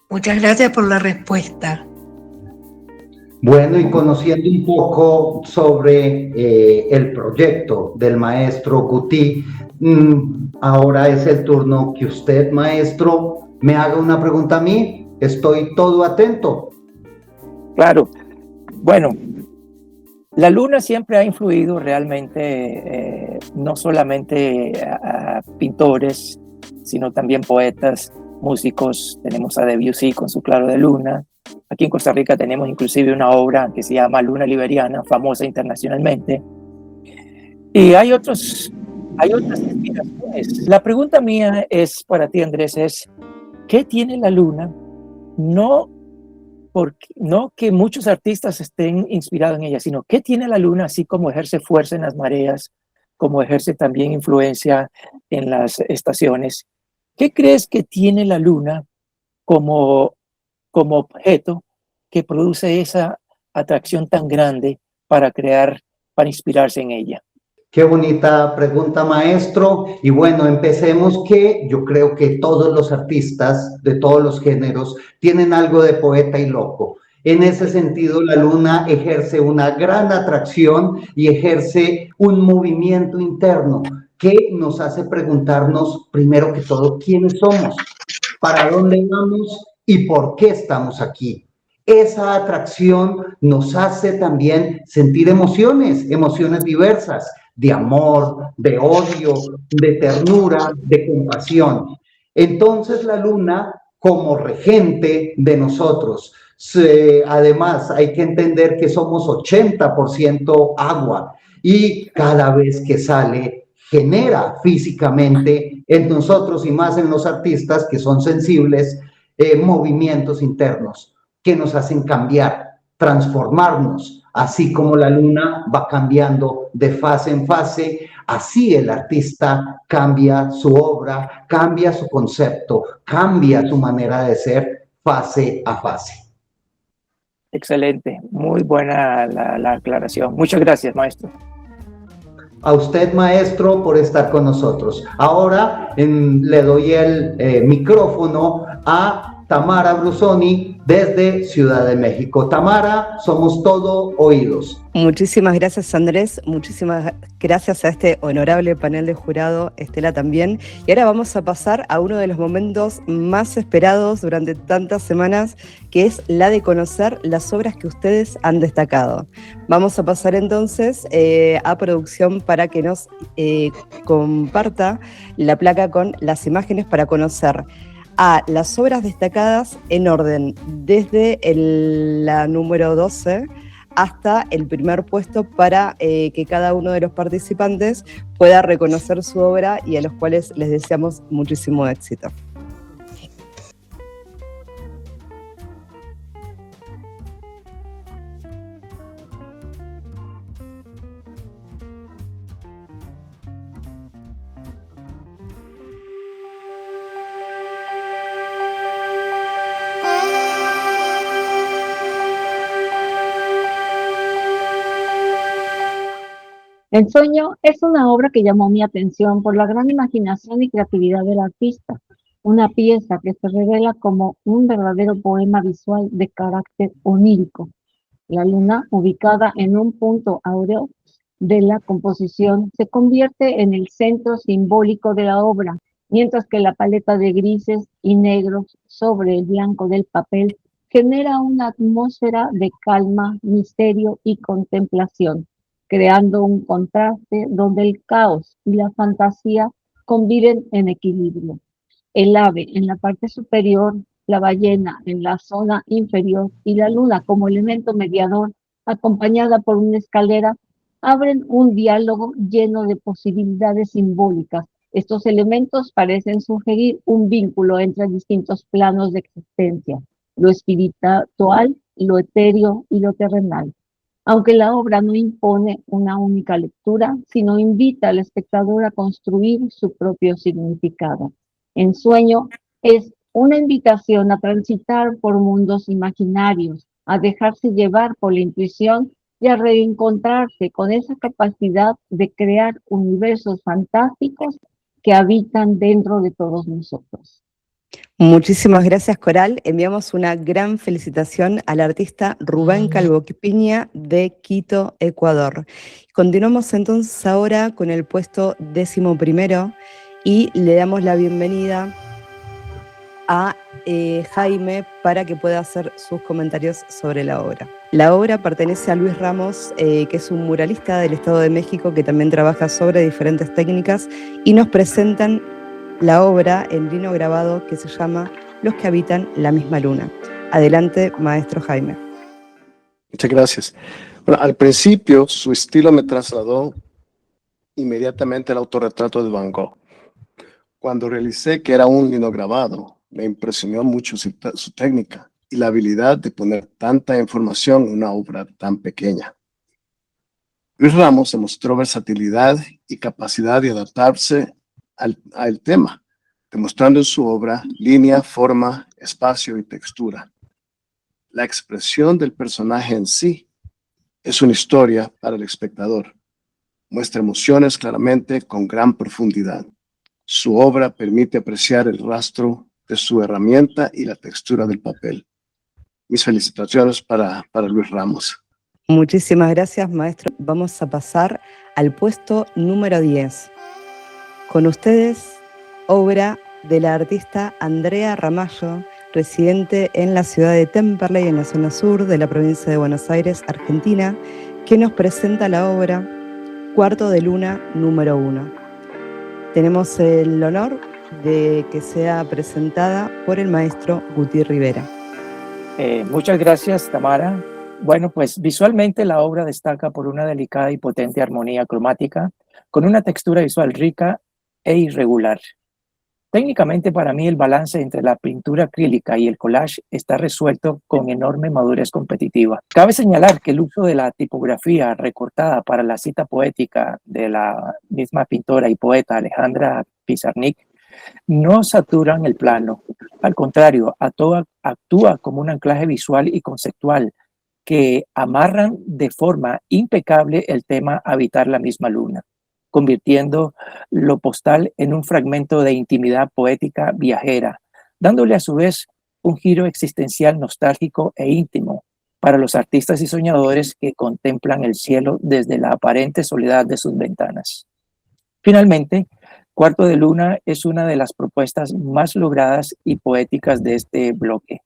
Muchas gracias por la respuesta. Bueno, y conociendo un poco sobre el proyecto del maestro Guti, ahora es el turno que usted, maestro, me haga una pregunta a mí. Estoy todo atento. Claro. Bueno, la luna siempre ha influido realmente, no solamente a pintores, sino también poetas, músicos. Tenemos a Debussy con su Claro de Luna. Aquí en Costa Rica tenemos inclusive una obra que se llama Luna Liberiana, famosa internacionalmente. Y hay otras inspiraciones. La pregunta mía es para ti, Andrés, es ¿qué tiene la luna? No que muchos artistas estén inspirados en ella, sino qué tiene la luna, así como ejerce fuerza en las mareas, como ejerce también influencia en las estaciones. ¿Qué crees que tiene la luna como objeto que produce esa atracción tan grande para para inspirarse en ella? Qué bonita pregunta, maestro. Y bueno, empecemos que yo creo que todos los artistas de todos los géneros tienen algo de poeta y loco. En ese sentido, la luna ejerce una gran atracción y ejerce un movimiento interno que nos hace preguntarnos, primero que todo, quiénes somos, para dónde vamos y por qué estamos aquí. Esa atracción nos hace también sentir emociones diversas, de amor, de odio, de ternura, de compasión. Entonces la luna, como regente de nosotros, además hay que entender que somos 80% agua y cada vez que sale genera físicamente en nosotros y más en los artistas que son sensibles, movimientos internos que nos hacen cambiar, transformarnos, así como la luna va cambiando de fase en fase, así el artista cambia su obra, cambia su concepto, cambia su manera de ser fase a fase. Excelente, muy buena la aclaración. Muchas gracias, maestro. A usted, maestro, por estar con nosotros. Ahora le doy el micrófono a Tamara Brusoni desde Ciudad de México. Tamara, somos todo oídos. Muchísimas gracias, Andrés. Muchísimas gracias a este honorable panel de jurado, Estela también. Y ahora vamos a pasar a uno de los momentos más esperados durante tantas semanas, que es la de conocer las obras que ustedes han destacado. Vamos a pasar entonces a producción para que nos comparta la placa con las imágenes para conocer a las obras destacadas en orden, desde la número 12 hasta el primer puesto, para que cada uno de los participantes pueda reconocer su obra y a los cuales les deseamos muchísimo éxito. El sueño es una obra que llamó mi atención por la gran imaginación y creatividad del artista, una pieza que se revela como un verdadero poema visual de carácter onírico. La luna, ubicada en un punto áureo de la composición, se convierte en el centro simbólico de la obra, mientras que la paleta de grises y negros sobre el blanco del papel genera una atmósfera de calma, misterio y contemplación, creando un contraste donde el caos y la fantasía conviven en equilibrio. El ave en la parte superior, la ballena en la zona inferior y la luna como elemento mediador, acompañada por una escalera, abren un diálogo lleno de posibilidades simbólicas. Estos elementos parecen sugerir un vínculo entre distintos planos de existencia, lo espiritual, lo etéreo y lo terrenal. Aunque la obra no impone una única lectura, sino invita al espectador a construir su propio significado. En Sueño es una invitación a transitar por mundos imaginarios, a dejarse llevar por la intuición y a reencontrarse con esa capacidad de crear universos fantásticos que habitan dentro de todos nosotros. Muchísimas gracias, Coral. Enviamos una gran felicitación al artista Rubén Calvo Piña de Quito, Ecuador. Continuamos entonces ahora con el puesto 11º y le damos la bienvenida a Jaime para que pueda hacer sus comentarios sobre la obra. La obra pertenece a Luis Ramos, que es un muralista del Estado de México que también trabaja sobre diferentes técnicas y nos presentan la obra en lino grabado que se llama Los que habitan la misma luna. Adelante, maestro Jaime. Muchas gracias. Bueno, al principio su estilo me trasladó inmediatamente al autorretrato de Van Gogh. Cuando realicé que era un lino grabado, me impresionó mucho su técnica y la habilidad de poner tanta información en una obra tan pequeña. Luis Ramos demostró versatilidad y capacidad de adaptarse al tema, demostrando en su obra línea, forma, espacio y textura. La expresión del personaje en sí es una historia para el espectador. Muestra emociones claramente con gran profundidad. Su obra permite apreciar el rastro de su herramienta y la textura del papel. Mis felicitaciones para Luis Ramos. Muchísimas gracias, maestro. Vamos a pasar al puesto número 10. Con ustedes, obra de la artista Andrea Ramallo, residente en la ciudad de Temperley, en la zona sur de la provincia de Buenos Aires, Argentina, que nos presenta la obra Cuarto de Luna número 1. Tenemos el honor de que sea presentada por el maestro Guti Rivera. Muchas gracias, Tamara. Bueno, pues visualmente la obra destaca por una delicada y potente armonía cromática, con una textura visual rica e irregular. Técnicamente, para mí, el balance entre la pintura acrílica y el collage está resuelto con enorme madurez competitiva. Cabe señalar que el uso de la tipografía recortada para la cita poética de la misma pintora y poeta Alejandra Pizarnik no saturan el plano. Al contrario, actúa como un anclaje visual y conceptual que amarran de forma impecable el tema Habitar la misma luna, convirtiendo lo postal en un fragmento de intimidad poética viajera, dándole a su vez un giro existencial nostálgico e íntimo para los artistas y soñadores que contemplan el cielo desde la aparente soledad de sus ventanas. Finalmente, Cuarto de Luna es una de las propuestas más logradas y poéticas de este bloque.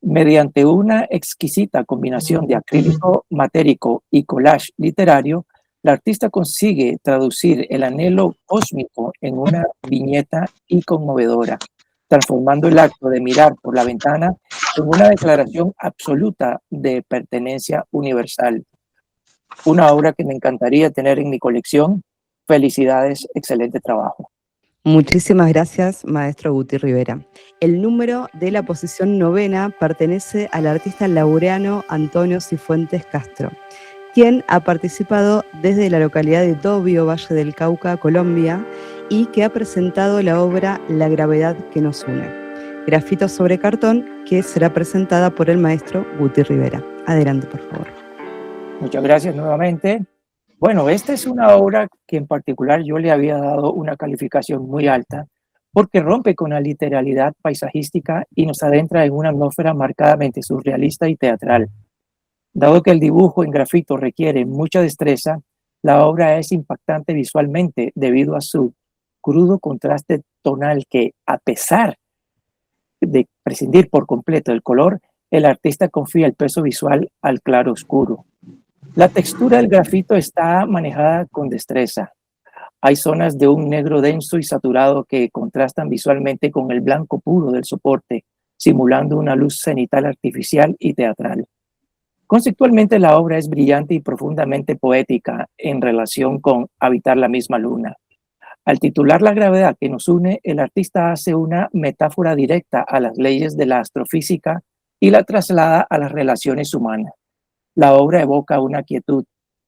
Mediante una exquisita combinación de acrílico matérico y collage literario, la artista consigue traducir el anhelo cósmico en una viñeta y conmovedora, transformando el acto de mirar por la ventana en una declaración absoluta de pertenencia universal. Una obra que me encantaría tener en mi colección. Felicidades, excelente trabajo. Muchísimas gracias, maestro Guti Rivera. El número de la posición 9ª pertenece al artista laureano Antonio Cifuentes Castro, quien ha participado desde la localidad de Dobio, Valle del Cauca, Colombia, y que ha presentado la obra La gravedad que nos une, grafito sobre cartón, que será presentada por el maestro Guti Rivera. Adelante, por favor. Muchas gracias nuevamente. Bueno, esta es una obra que en particular yo le había dado una calificación muy alta porque rompe con la literalidad paisajística y nos adentra en una atmósfera marcadamente surrealista y teatral. Dado que el dibujo en grafito requiere mucha destreza, la obra es impactante visualmente debido a su crudo contraste tonal que, a pesar de prescindir por completo del color, el artista confía el peso visual al claro oscuro. La textura del grafito está manejada con destreza. Hay zonas de un negro denso y saturado que contrastan visualmente con el blanco puro del soporte, simulando una luz cenital artificial y teatral. Conceptualmente, la obra es brillante y profundamente poética en relación con Habitar la misma luna. Al titular La gravedad que nos une, el artista hace una metáfora directa a las leyes de la astrofísica y la traslada a las relaciones humanas. La obra evoca una quietud,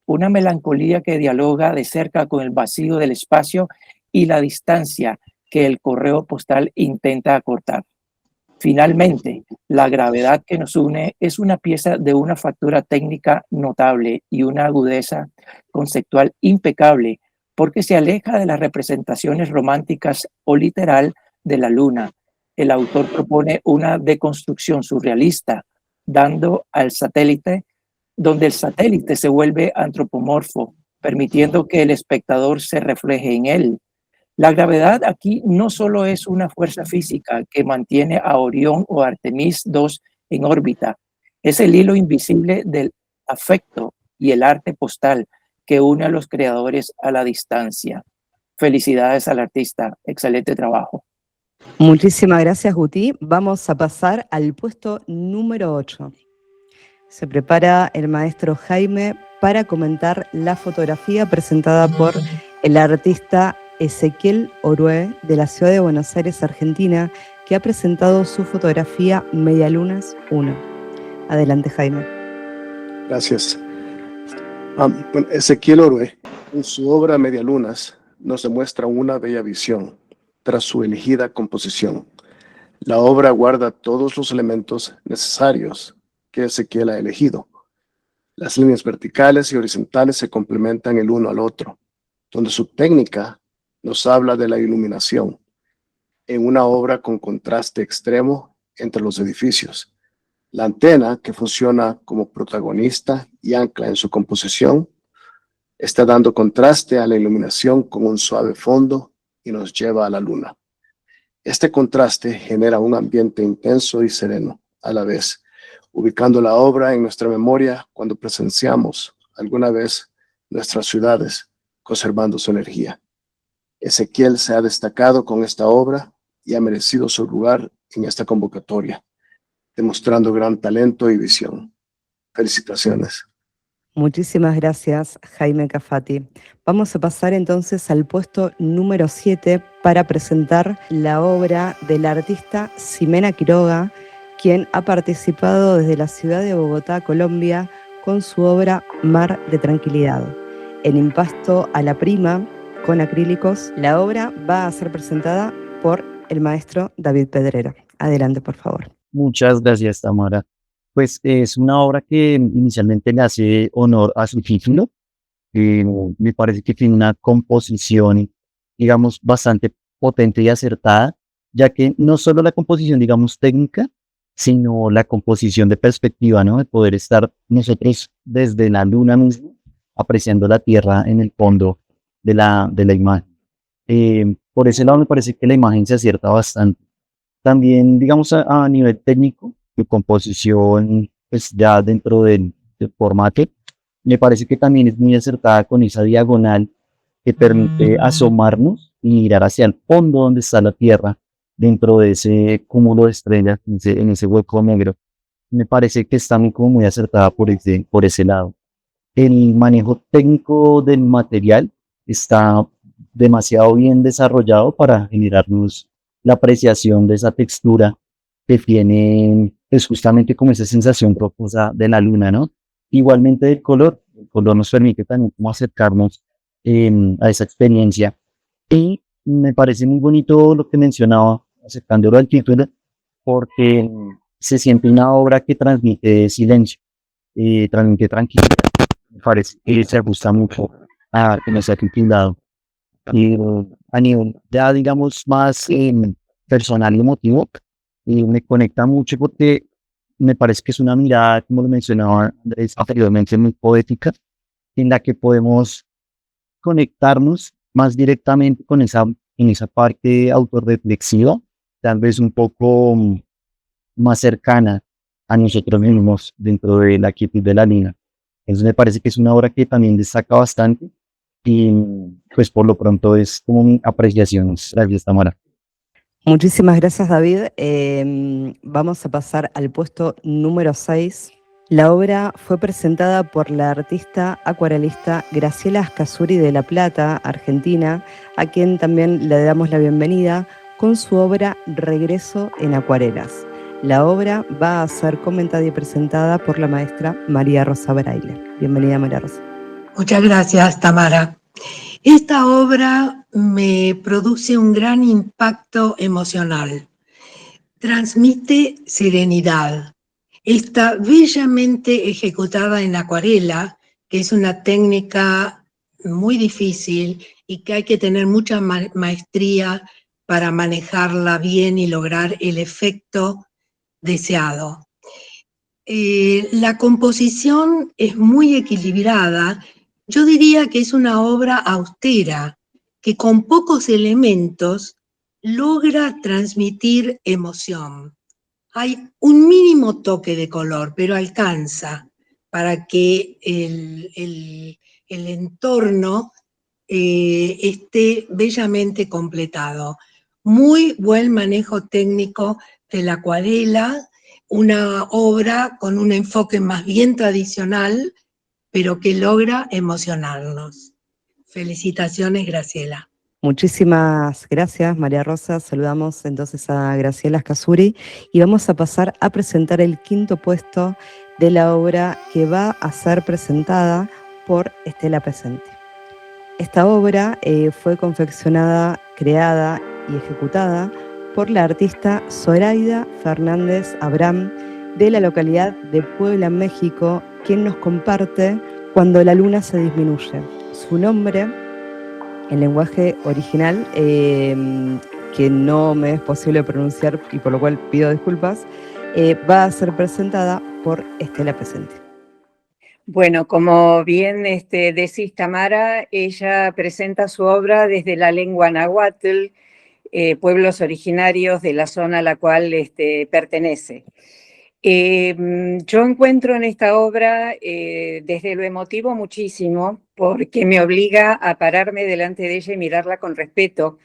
una melancolía que dialoga de cerca con el vacío del espacio y la distancia que el correo postal intenta acortar. Finalmente, La gravedad que nos une es una pieza de una factura técnica notable y una agudeza conceptual impecable, porque se aleja de las representaciones románticas o literal de la luna el autor propone una deconstrucción surrealista, dando al satélite, donde el satélite se vuelve antropomorfo, permitiendo que el espectador se refleje en él. La gravedad aquí no solo es una fuerza física que mantiene a Orión o Artemis II en órbita, es el hilo invisible del afecto y el arte postal que une a los creadores a la distancia. Felicidades al artista, excelente trabajo. Muchísimas gracias, Guti. Vamos a pasar al puesto número 8. Se prepara el maestro Jaime para comentar la fotografía presentada por el artista Ezequiel Orue de la ciudad de Buenos Aires, Argentina, que ha presentado su fotografía Medialunas 1. Adelante, Jaime. Gracias. Bueno, Ezequiel Orue, en su obra Medialunas, nos demuestra una bella visión tras su elegida composición. La obra guarda todos los elementos necesarios que Ezequiel ha elegido. Las líneas verticales y horizontales se complementan el uno al otro, donde su técnica nos habla de la iluminación, en una obra con contraste extremo entre los edificios. La antena, que funciona como protagonista y ancla en su composición, está dando contraste a la iluminación con un suave fondo y nos lleva a la luna. Este contraste genera un ambiente intenso y sereno a la vez, ubicando la obra en nuestra memoria cuando presenciamos alguna vez nuestras ciudades, conservando su energía. Ezequiel se ha destacado con esta obra y ha merecido su lugar en esta convocatoria, demostrando gran talento y visión. Felicitaciones. Muchísimas gracias, Jaime Cafati. Vamos a pasar entonces al puesto número 7 para presentar la obra del artista Ximena Quiroga, quien ha participado desde la ciudad de Bogotá, Colombia, con su obra Mar de Tranquilidad. En impasto a la prima, con acrílicos, la obra va a ser presentada por el maestro David Pedrero. Adelante, por favor. Muchas gracias, Tamara. Pues es una obra que inicialmente le hace honor a su título. Me parece que tiene una composición, digamos, bastante potente y acertada, ya que no solo la composición, digamos, técnica, sino la composición de perspectiva, ¿no? De poder estar nosotros desde la luna misma, apreciando la tierra en el fondo de la imagen. Por ese lado me parece que la imagen se acierta bastante. También, digamos, a nivel técnico, de composición, pues ya dentro del formato, me parece que también es muy acertada con esa diagonal que permite asomarnos y mirar hacia el fondo donde está la Tierra, dentro de ese cúmulo de estrellas, en ese hueco negro. Me parece que está muy acertada por ese lado. El manejo técnico del material está demasiado bien desarrollado para generarnos la apreciación de esa textura que tiene, pues justamente como esa sensación profusa de la luna, ¿no? Igualmente el color nos permite también como acercarnos a esa experiencia. Y me parece muy bonito lo que mencionaba, acercándolo al título, porque se siente una obra que transmite silencio, transmite tranquilidad. Me parece que se ajusta mucho a que nos ha titulado. Y a nivel ya, digamos, más personal y emotivo, me conecta mucho porque me parece que es una mirada, como lo mencionaba Andrés anteriormente, muy poética, en la que podemos conectarnos más directamente con en esa parte autorreflexiva, tal vez un poco más cercana a nosotros mismos dentro de la quietud de la luna. Entonces me parece que es una obra que también destaca bastante y pues por lo pronto es como mi apreciación. Gracias, Tamara. Muchísimas gracias, David. Vamos a pasar al puesto número 6. La obra fue presentada por la artista acuarelista Graciela Ascazuri de La Plata, Argentina, a quien también le damos la bienvenida con su obra Regreso en Acuarelas. La obra va a ser comentada y presentada por la maestra María Rosa Braille. Bienvenida, María Rosa. Muchas gracias, Tamara. Esta obra me produce un gran impacto emocional. Transmite serenidad. Está bellamente ejecutada en acuarela, que es una técnica muy difícil y que hay que tener mucha maestría para manejarla bien y lograr el efecto deseado. La composición es muy equilibrada. Yo diría que es una obra austera, que con pocos elementos logra transmitir emoción. Hay un mínimo toque de color, pero alcanza para que el entorno esté bellamente completado. Muy buen manejo técnico de la acuarela, una obra con un enfoque más bien tradicional, pero que logra emocionarnos. Felicitaciones, Graciela. Muchísimas gracias, María Rosa. Saludamos entonces a Graciela Scasuri y vamos a pasar a presentar el quinto puesto de la obra que va a ser presentada por Estela Pesenti. Esta obra fue confeccionada, creada y ejecutada por la artista Zoraida Fernández Abraham de la localidad de Puebla, México, quien nos comparte Cuando la luna se disminuye. Su nombre, en lenguaje original, que no me es posible pronunciar y por lo cual pido disculpas, va a ser presentada por Estela Pesenti. Bueno, como bien decís, Tamara, ella presenta su obra desde la lengua náhuatl, pueblos originarios de la zona a la cual pertenece. Yo encuentro en esta obra, desde lo emotivo, muchísimo, porque me obliga a pararme delante de ella y mirarla con respeto.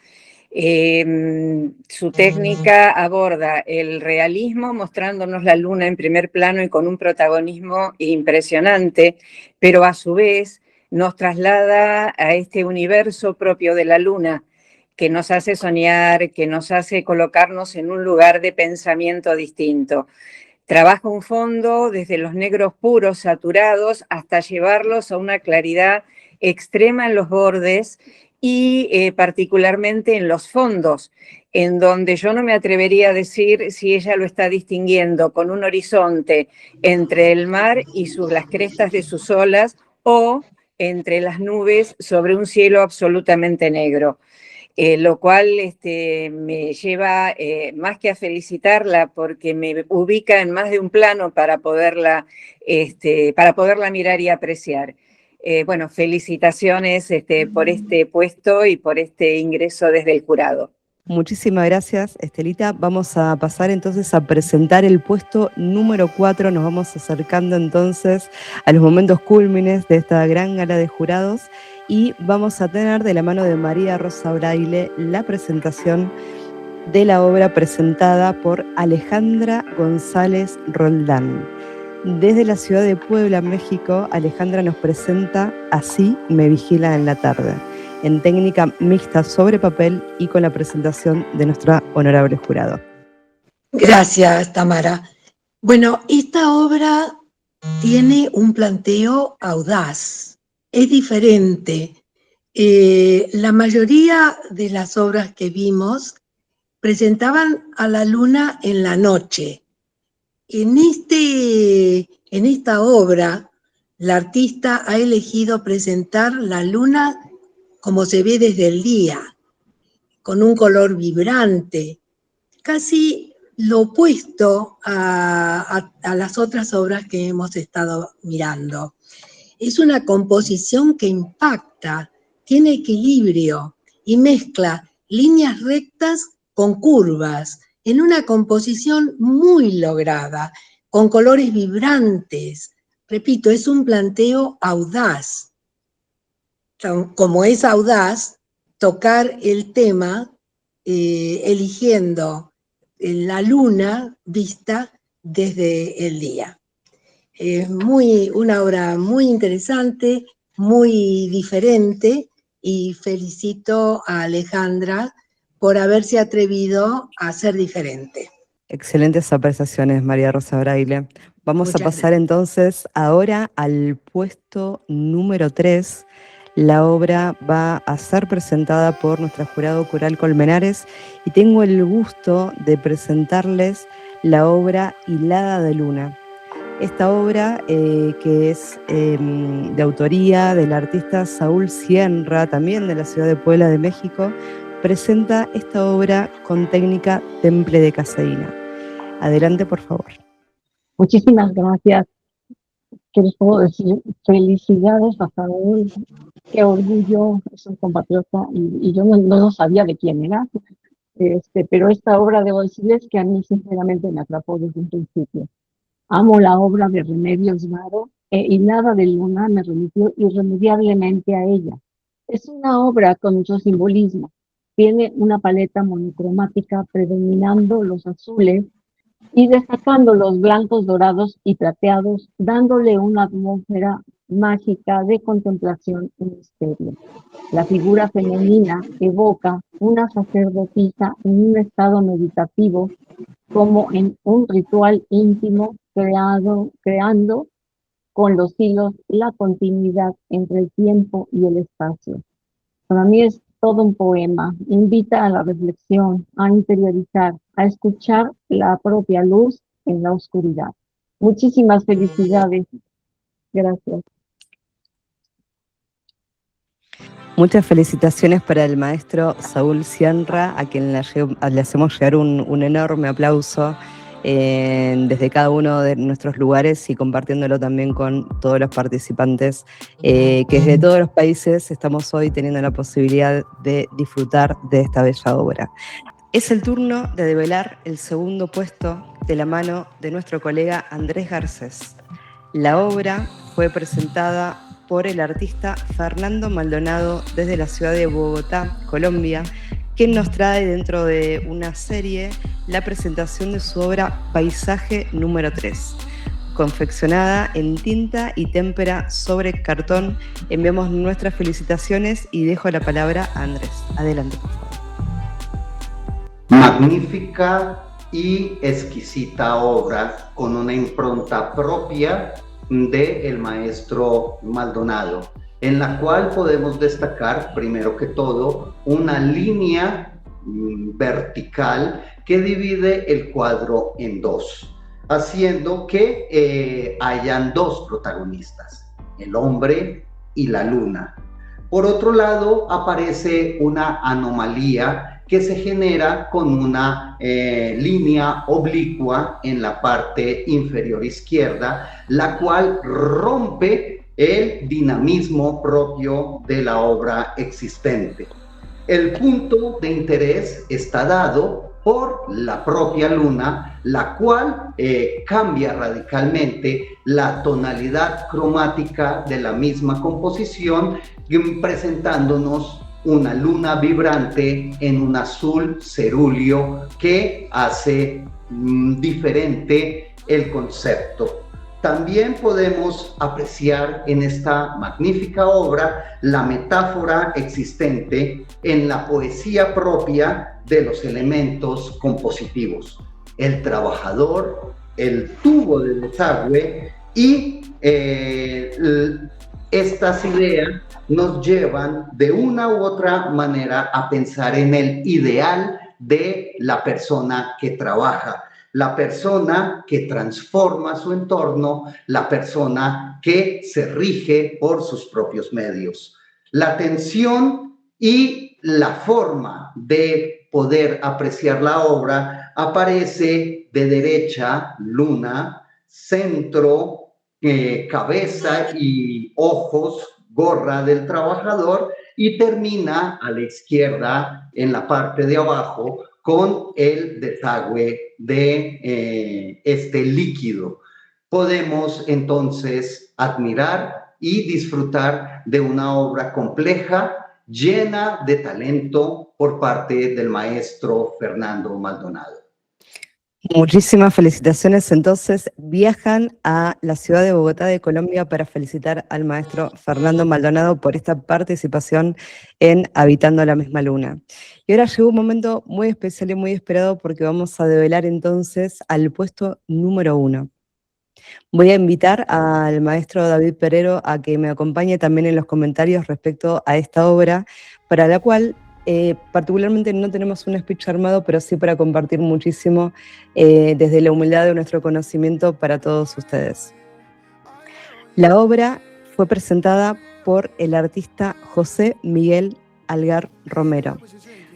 Su técnica aborda el realismo, mostrándonos la luna en primer plano y con un protagonismo impresionante, pero a su vez nos traslada a este universo propio de la luna, que nos hace soñar, que nos hace colocarnos en un lugar de pensamiento distinto. Trabaja un fondo desde los negros puros, saturados, hasta llevarlos a una claridad extrema en los bordes y particularmente en los fondos, en donde yo no me atrevería a decir si ella lo está distinguiendo con un horizonte entre el mar y las crestas de sus olas o entre las nubes sobre un cielo absolutamente negro. Lo cual me lleva más que a felicitarla porque me ubica en más de un plano para poderla mirar y apreciar. Bueno, felicitaciones por este puesto y por este ingreso desde el jurado. Muchísimas gracias, Estelita. Vamos a pasar entonces a presentar el puesto número 4. Nos vamos acercando entonces a los momentos cúlmines de esta gran gala de jurados y vamos a tener de la mano de María Rosa Braille la presentación de la obra presentada por Alejandra González Roldán. Desde la ciudad de Puebla, México, Alejandra nos presenta Así me vigila en la tarde, en técnica mixta sobre papel y con la presentación de nuestra honorable jurado. Gracias, Tamara. Bueno, esta obra tiene un planteo audaz, es diferente. La mayoría de las obras que vimos presentaban a la luna en la noche. En esta obra, la artista ha elegido presentar la luna como se ve desde el día, con un color vibrante, casi lo opuesto a las otras obras que hemos estado mirando. Es una composición que impacta, tiene equilibrio y mezcla líneas rectas con curvas, en una composición muy lograda, con colores vibrantes. Repito, es un planteo audaz. Como es audaz, tocar el tema eligiendo la luna vista desde el día. Es una obra muy interesante, muy diferente, y felicito a Alejandra por haberse atrevido a ser diferente. Excelentes apreciaciones, María Rosa Braille. Vamos a pasar entonces ahora al puesto número 3. La obra va a ser presentada por nuestro jurado Coral Colmenares y tengo el gusto de presentarles la obra Hilada de Luna. Esta obra, que es de autoría del artista Saúl Sierra, también de la ciudad de Puebla de México, presenta esta obra con técnica temple de caseína. Adelante, por favor. Muchísimas gracias. ¿Qué les puedo decir? Felicidades a Saúl. Qué orgullo, es un compatriota y yo no sabía de quién era. Pero esta obra, debo decirles que a mí sinceramente me atrapó desde un principio. Amo la obra de Remedios Varo y Nada de Luna me remitió irremediablemente a ella. Es una obra con mucho simbolismo. Tiene una paleta monocromática predominando los azules y destacando los blancos, dorados y plateados, dándole una atmósfera mágica de contemplación y misterio. La figura femenina evoca una sacerdotisa en un estado meditativo, como en un ritual íntimo creando con los hilos la continuidad entre el tiempo y el espacio. Para mí es todo un poema, invita a la reflexión, a interiorizar, a escuchar la propia luz en la oscuridad. Muchísimas felicidades. Gracias. Muchas felicitaciones para el maestro Saúl Cianra, a quien le hacemos llegar un enorme aplauso desde cada uno de nuestros lugares y compartiéndolo también con todos los participantes que desde todos los países estamos hoy teniendo la posibilidad de disfrutar de esta bella obra. Es el turno de develar el segundo puesto de la mano de nuestro colega Andrés Garcés. La obra fue presentada por el artista Fernando Maldonado desde la ciudad de Bogotá, Colombia, quien nos trae dentro de una serie la presentación de su obra Paisaje número 3, confeccionada en tinta y témpera sobre cartón. Enviamos nuestras felicitaciones y dejo la palabra a Andrés. Adelante, por favor. Magnífica y exquisita obra con una impronta propia del maestro Maldonado, en la cual podemos destacar, primero que todo, una línea vertical que divide el cuadro en dos, haciendo que hayan dos protagonistas, el hombre y la luna. Por otro lado, aparece una anomalía que se genera con una línea oblicua en la parte inferior izquierda, la cual rompe el dinamismo propio de la obra existente. El punto de interés está dado por la propia luna, la cual cambia radicalmente la tonalidad cromática de la misma composición, presentándonos una luna vibrante en un azul cerúleo que hace diferente el concepto. También podemos apreciar en esta magnífica obra la metáfora existente en la poesía propia de los elementos compositivos. El trabajador, el tubo de desagüe y estas ideas nos llevan de una u otra manera a pensar en el ideal de la persona que trabaja, la persona que transforma su entorno, la persona que se rige por sus propios medios. La tensión y la forma de poder apreciar la obra aparece de derecha, luna, centro, cabeza y ojos, gorra del trabajador, y termina a la izquierda, en la parte de abajo, con el desagüe de este líquido. Podemos entonces admirar y disfrutar de una obra compleja, llena de talento por parte del maestro Fernando Maldonado. Muchísimas felicitaciones. Entonces viajan a la ciudad de Bogotá de Colombia para felicitar al maestro Fernando Maldonado por esta participación en Habitando la Misma Luna. Y ahora llegó un momento muy especial y muy esperado porque vamos a develar entonces al puesto número 1. Voy a invitar al maestro David Perero a que me acompañe también en los comentarios respecto a esta obra, para la cual particularmente no tenemos un speech armado, pero sí para compartir muchísimo desde la humildad de nuestro conocimiento para todos ustedes. La obra fue presentada por el artista José Miguel Algar Romero.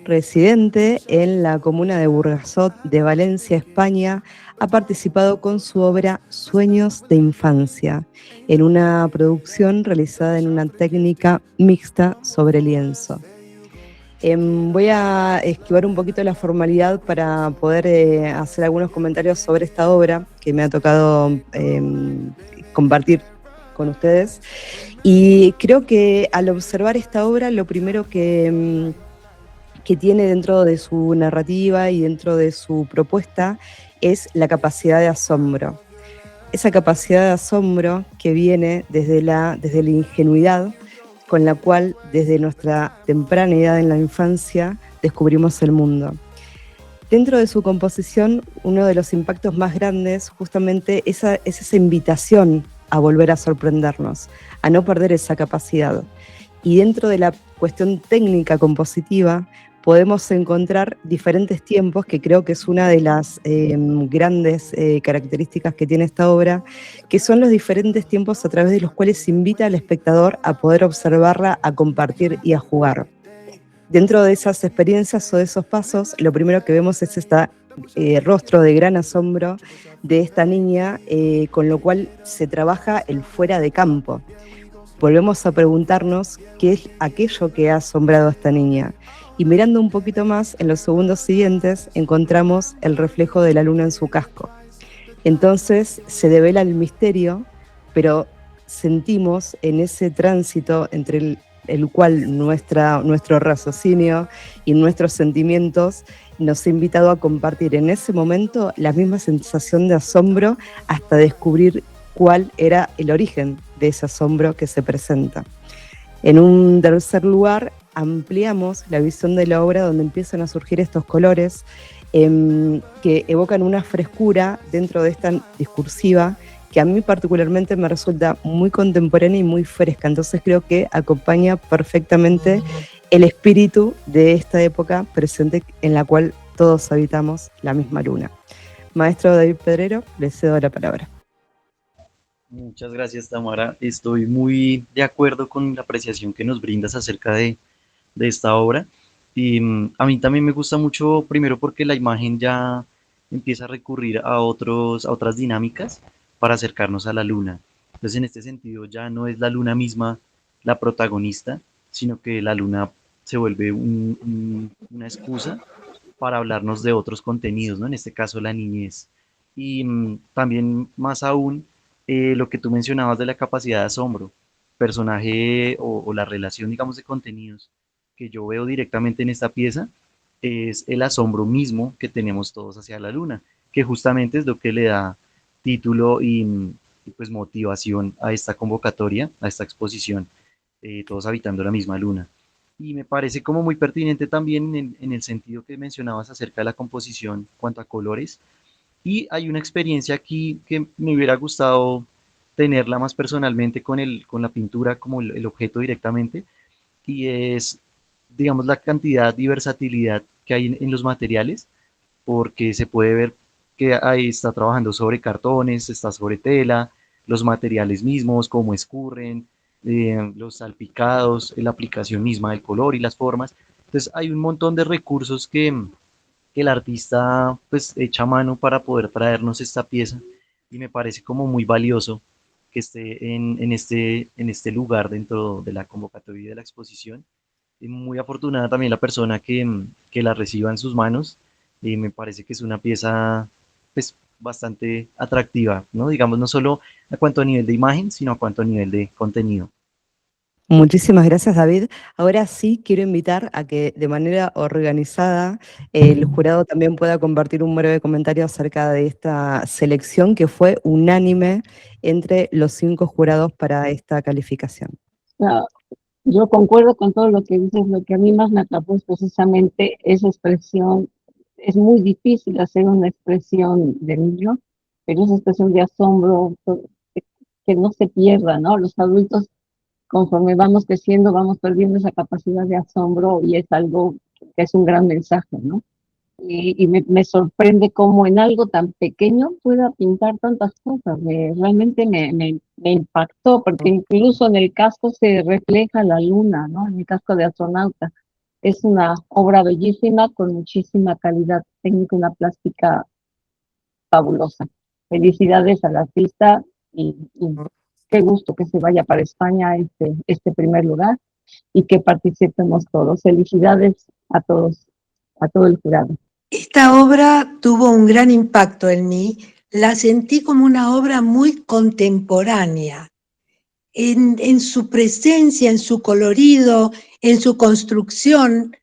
residente en la comuna de Burgasot de Valencia, España, ha participado con su obra Sueños de Infancia, en una producción realizada en una técnica mixta sobre lienzo. Voy a esquivar un poquito la formalidad para poder hacer algunos comentarios sobre esta obra que me ha tocado compartir con ustedes. Y creo que al observar esta obra, lo primero que tiene dentro de su narrativa y dentro de su propuesta es la capacidad de asombro. Esa capacidad de asombro que viene desde la ingenuidad con la cual desde nuestra temprana edad en la infancia descubrimos el mundo. Dentro de su composición, uno de los impactos más grandes justamente es esa invitación a volver a sorprendernos, a no perder esa capacidad. Y dentro de la cuestión técnica compositiva podemos encontrar diferentes tiempos, que creo que es una de las grandes características que tiene esta obra, que son los diferentes tiempos a través de los cuales se invita al espectador a poder observarla, a compartir y a jugar. Dentro de esas experiencias o de esos pasos, lo primero que vemos es este rostro de gran asombro de esta niña, con lo cual se trabaja el fuera de campo. Volvemos a preguntarnos qué es aquello que ha asombrado a esta niña. Y mirando un poquito más, en los segundos siguientes, encontramos el reflejo de la luna en su casco. Entonces se devela el misterio, pero sentimos en ese tránsito entre el cual nuestro raciocinio y nuestros sentimientos nos ha invitado a compartir en ese momento la misma sensación de asombro hasta descubrir cuál era el origen de ese asombro que se presenta. En un tercer lugar, ampliamos la visión de la obra donde empiezan a surgir estos colores que evocan una frescura dentro de esta discursiva que a mí particularmente me resulta muy contemporánea y muy fresca. Entonces creo que acompaña perfectamente el espíritu de esta época presente en la cual todos habitamos la misma luna. Maestro David Pedrero, le cedo la palabra. Muchas gracias, Tamara. Estoy muy de acuerdo con la apreciación que nos brindas acerca de esta obra. Y a mí también me gusta mucho, primero porque la imagen ya empieza a recurrir a otras dinámicas para acercarnos a la luna. Entonces, en este sentido, ya no es la luna misma la protagonista, sino que la luna se vuelve una excusa para hablarnos de otros contenidos, ¿no? En este caso, la niñez. Y también, más aún, lo que tú mencionabas de la capacidad de asombro, personaje o la relación, digamos, de contenidos que yo veo directamente en esta pieza es el asombro mismo que tenemos todos hacia la luna, que justamente es lo que le da título y pues motivación a esta convocatoria, a esta exposición, todos habitando la misma luna. Y me parece como muy pertinente también en el sentido que mencionabas acerca de la composición cuanto a colores. Y hay una experiencia aquí que me hubiera gustado tenerla más personalmente con la pintura como el objeto directamente, y es, digamos, la cantidad y versatilidad que hay en los materiales, porque se puede ver que ahí está trabajando sobre cartones, está sobre tela, los materiales mismos, cómo escurren, los salpicados, la aplicación misma del color y las formas. Entonces hay un montón de recursos que el artista pues echa mano para poder traernos esta pieza, y me parece como muy valioso que esté en este lugar dentro de la convocatoria de la exposición. Y muy afortunada también la persona que la reciba en sus manos, y me parece que es una pieza pues bastante atractiva, ¿no? Digamos, no solo a cuanto a nivel de imagen, sino a cuanto a nivel de contenido. Muchísimas gracias, David. Ahora sí quiero invitar a que de manera organizada el jurado también pueda compartir un breve comentario acerca de esta selección que fue unánime entre los 5 jurados para esta calificación. Yo concuerdo con todo lo que dices. Lo que a mí más me atrapó es precisamente esa expresión. Es muy difícil hacer una expresión de niño, pero esa expresión de asombro que no se pierda, ¿no? Los adultos, conforme vamos creciendo, vamos perdiendo esa capacidad de asombro, y es algo que es un gran mensaje, ¿no? Y me sorprende cómo en algo tan pequeño pueda pintar tantas cosas. Realmente me impactó, porque incluso en el casco se refleja la luna, ¿no? En el casco de astronauta. Es una obra bellísima, con muchísima calidad técnica, una plástica fabulosa. Felicidades al artista y qué gusto que se vaya para España este primer lugar y que participemos todos. Felicidades a todos, a todo el jurado. Esta obra tuvo un gran impacto en mí. La sentí como una obra muy contemporánea, en su presencia, en su colorido, en su construcción,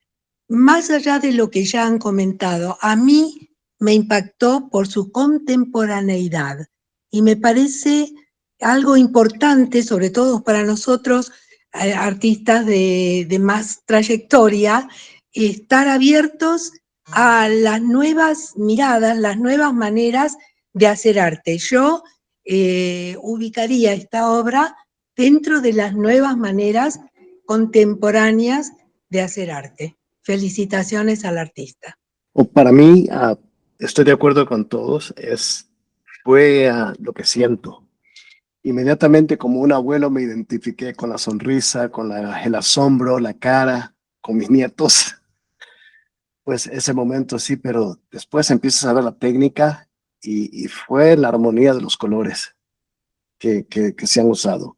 más allá de lo que ya han comentado. A mí me impactó por su contemporaneidad y me parece algo importante, sobre todo para nosotros, artistas de más trayectoria, estar abiertos a las nuevas miradas, las nuevas maneras de hacer arte. Yo ubicaría esta obra dentro de las nuevas maneras contemporáneas de hacer arte. Felicitaciones al artista. O para mí, estoy de acuerdo con todos, fue lo que siento. Inmediatamente como un abuelo me identifiqué con la sonrisa, con el asombro, la cara, con mis nietos. Pues ese momento sí, pero después empiezas a ver la técnica y fue la armonía de los colores que se han usado,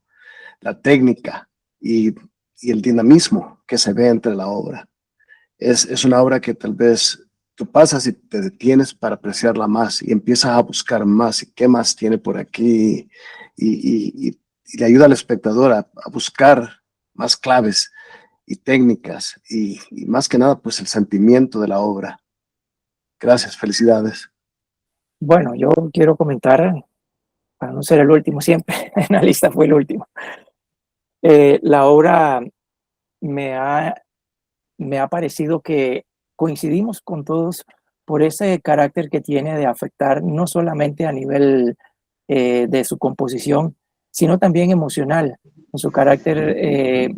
la técnica y el dinamismo que se ve entre la obra. Es una obra que tal vez tú pasas y te detienes para apreciarla más y empiezas a buscar más y qué más tiene por aquí y le ayuda al espectador a buscar más claves y técnicas y más que nada pues el sentimiento de la obra. Gracias, felicidades. Bueno, yo quiero comentar, para no ser el último siempre, en la lista fue el último. La obra me ha parecido que coincidimos con todos por ese carácter que tiene de afectar no solamente a nivel de su composición, sino también emocional, en su carácter,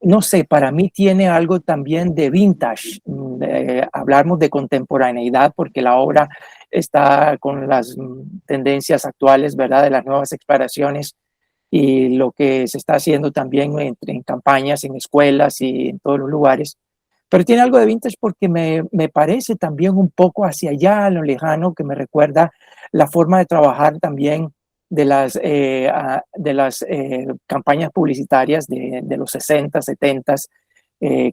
no sé, para mí tiene algo también de vintage. Hablamos de contemporaneidad porque la obra está con las tendencias actuales, ¿verdad? De las nuevas exploraciones y lo que se está haciendo también en campañas, en escuelas y en todos los lugares. Pero tiene algo de vintage porque me parece también un poco hacia allá, a lo lejano, que me recuerda la forma de trabajar también de las campañas publicitarias de los 60, 70,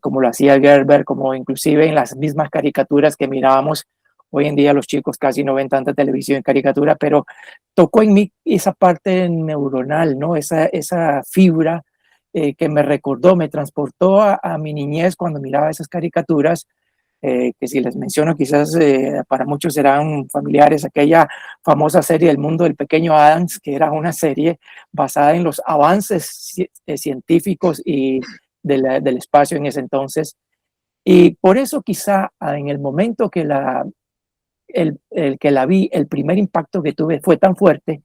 como lo hacía Gerber, como inclusive en las mismas caricaturas que mirábamos. Hoy en día los chicos casi no ven tanta televisión en caricatura, pero tocó en mí esa parte neuronal, ¿no? Esa fibra que me recordó, me transportó a mi niñez cuando miraba esas caricaturas, que si les menciono quizás para muchos serán familiares, aquella famosa serie El mundo del pequeño Adams, que era una serie basada en los avances científicos y del espacio en ese entonces. Y por eso quizá en el momento que que la vi, el primer impacto que tuve fue tan fuerte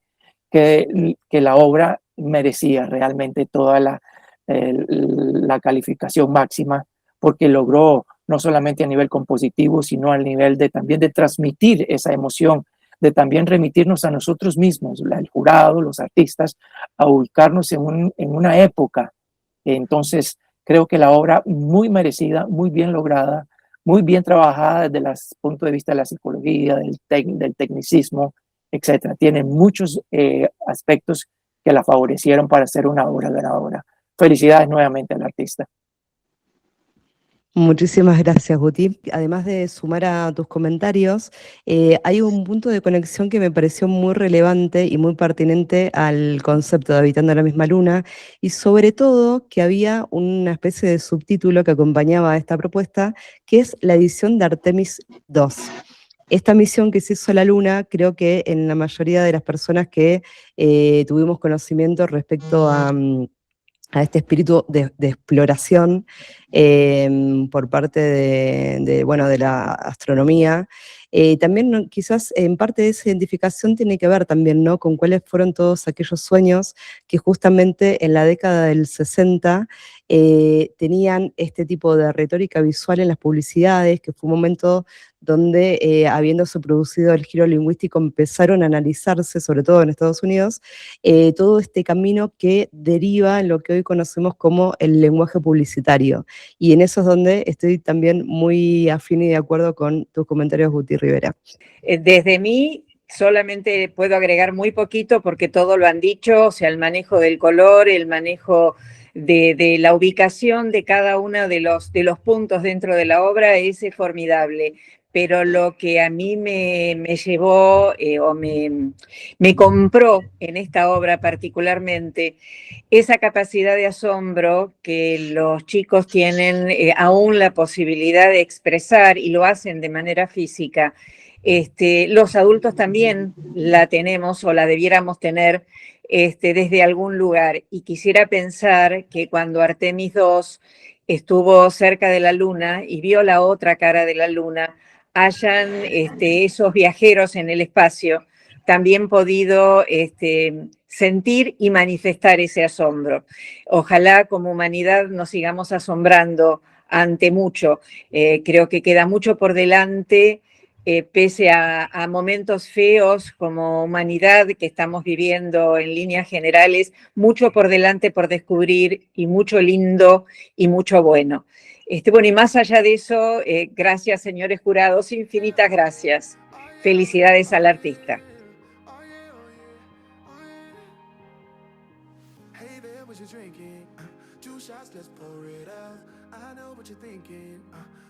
que la obra merecía realmente toda la calificación máxima, porque logró no solamente a nivel compositivo, sino al nivel también de transmitir esa emoción, de también remitirnos a nosotros mismos, el jurado, los artistas, a ubicarnos en una época. Entonces, creo que la obra muy merecida, muy bien lograda, muy bien trabajada desde el punto de vista de la psicología, del tecnicismo, etcétera. Tiene muchos aspectos que la favorecieron para ser una obra ganadora. Felicidades nuevamente al artista. Muchísimas gracias, Guti. Además de sumar a tus comentarios, hay un punto de conexión que me pareció muy relevante y muy pertinente al concepto de Habitando la misma luna, y sobre todo que había una especie de subtítulo que acompañaba a esta propuesta, que es la edición de Artemis II. Esta misión que se hizo a la Luna, creo que en la mayoría de las personas que tuvimos conocimiento respecto a este espíritu de exploración por parte de la astronomía. También quizás en parte de esa identificación tiene que ver también, ¿no?, con cuáles fueron todos aquellos sueños que justamente en la década del 60 tenían este tipo de retórica visual en las publicidades, que fue un momento donde, habiéndose producido el giro lingüístico, empezaron a analizarse, sobre todo en Estados Unidos, todo este camino que deriva en lo que hoy conocemos como el lenguaje publicitario. Y en eso es donde estoy también muy afín y de acuerdo con tus comentarios, Guti Rivera. Desde mí solamente puedo agregar muy poquito porque todo lo han dicho, o sea, el manejo del color, el manejo de la ubicación de cada uno de los puntos dentro de la obra es formidable. Pero lo que a mí me llevó o me compró en esta obra particularmente, esa capacidad de asombro que los chicos tienen aún la posibilidad de expresar y lo hacen de manera física. Los adultos también la tenemos o la debiéramos tener desde algún lugar. Y quisiera pensar que cuando Artemis II estuvo cerca de la luna y vio la otra cara de la luna, hayan esos viajeros en el espacio también podido sentir y manifestar ese asombro. Ojalá como humanidad nos sigamos asombrando ante mucho. Creo que queda mucho por delante, pese a momentos feos como humanidad que estamos viviendo en líneas generales, mucho por delante por descubrir y mucho lindo y mucho bueno. Bueno, y más allá de eso, gracias, señores jurados, infinitas gracias. Felicidades al artista. Hey there, what you drinking? 2 shots, let's pour it out. I know what you're thinking,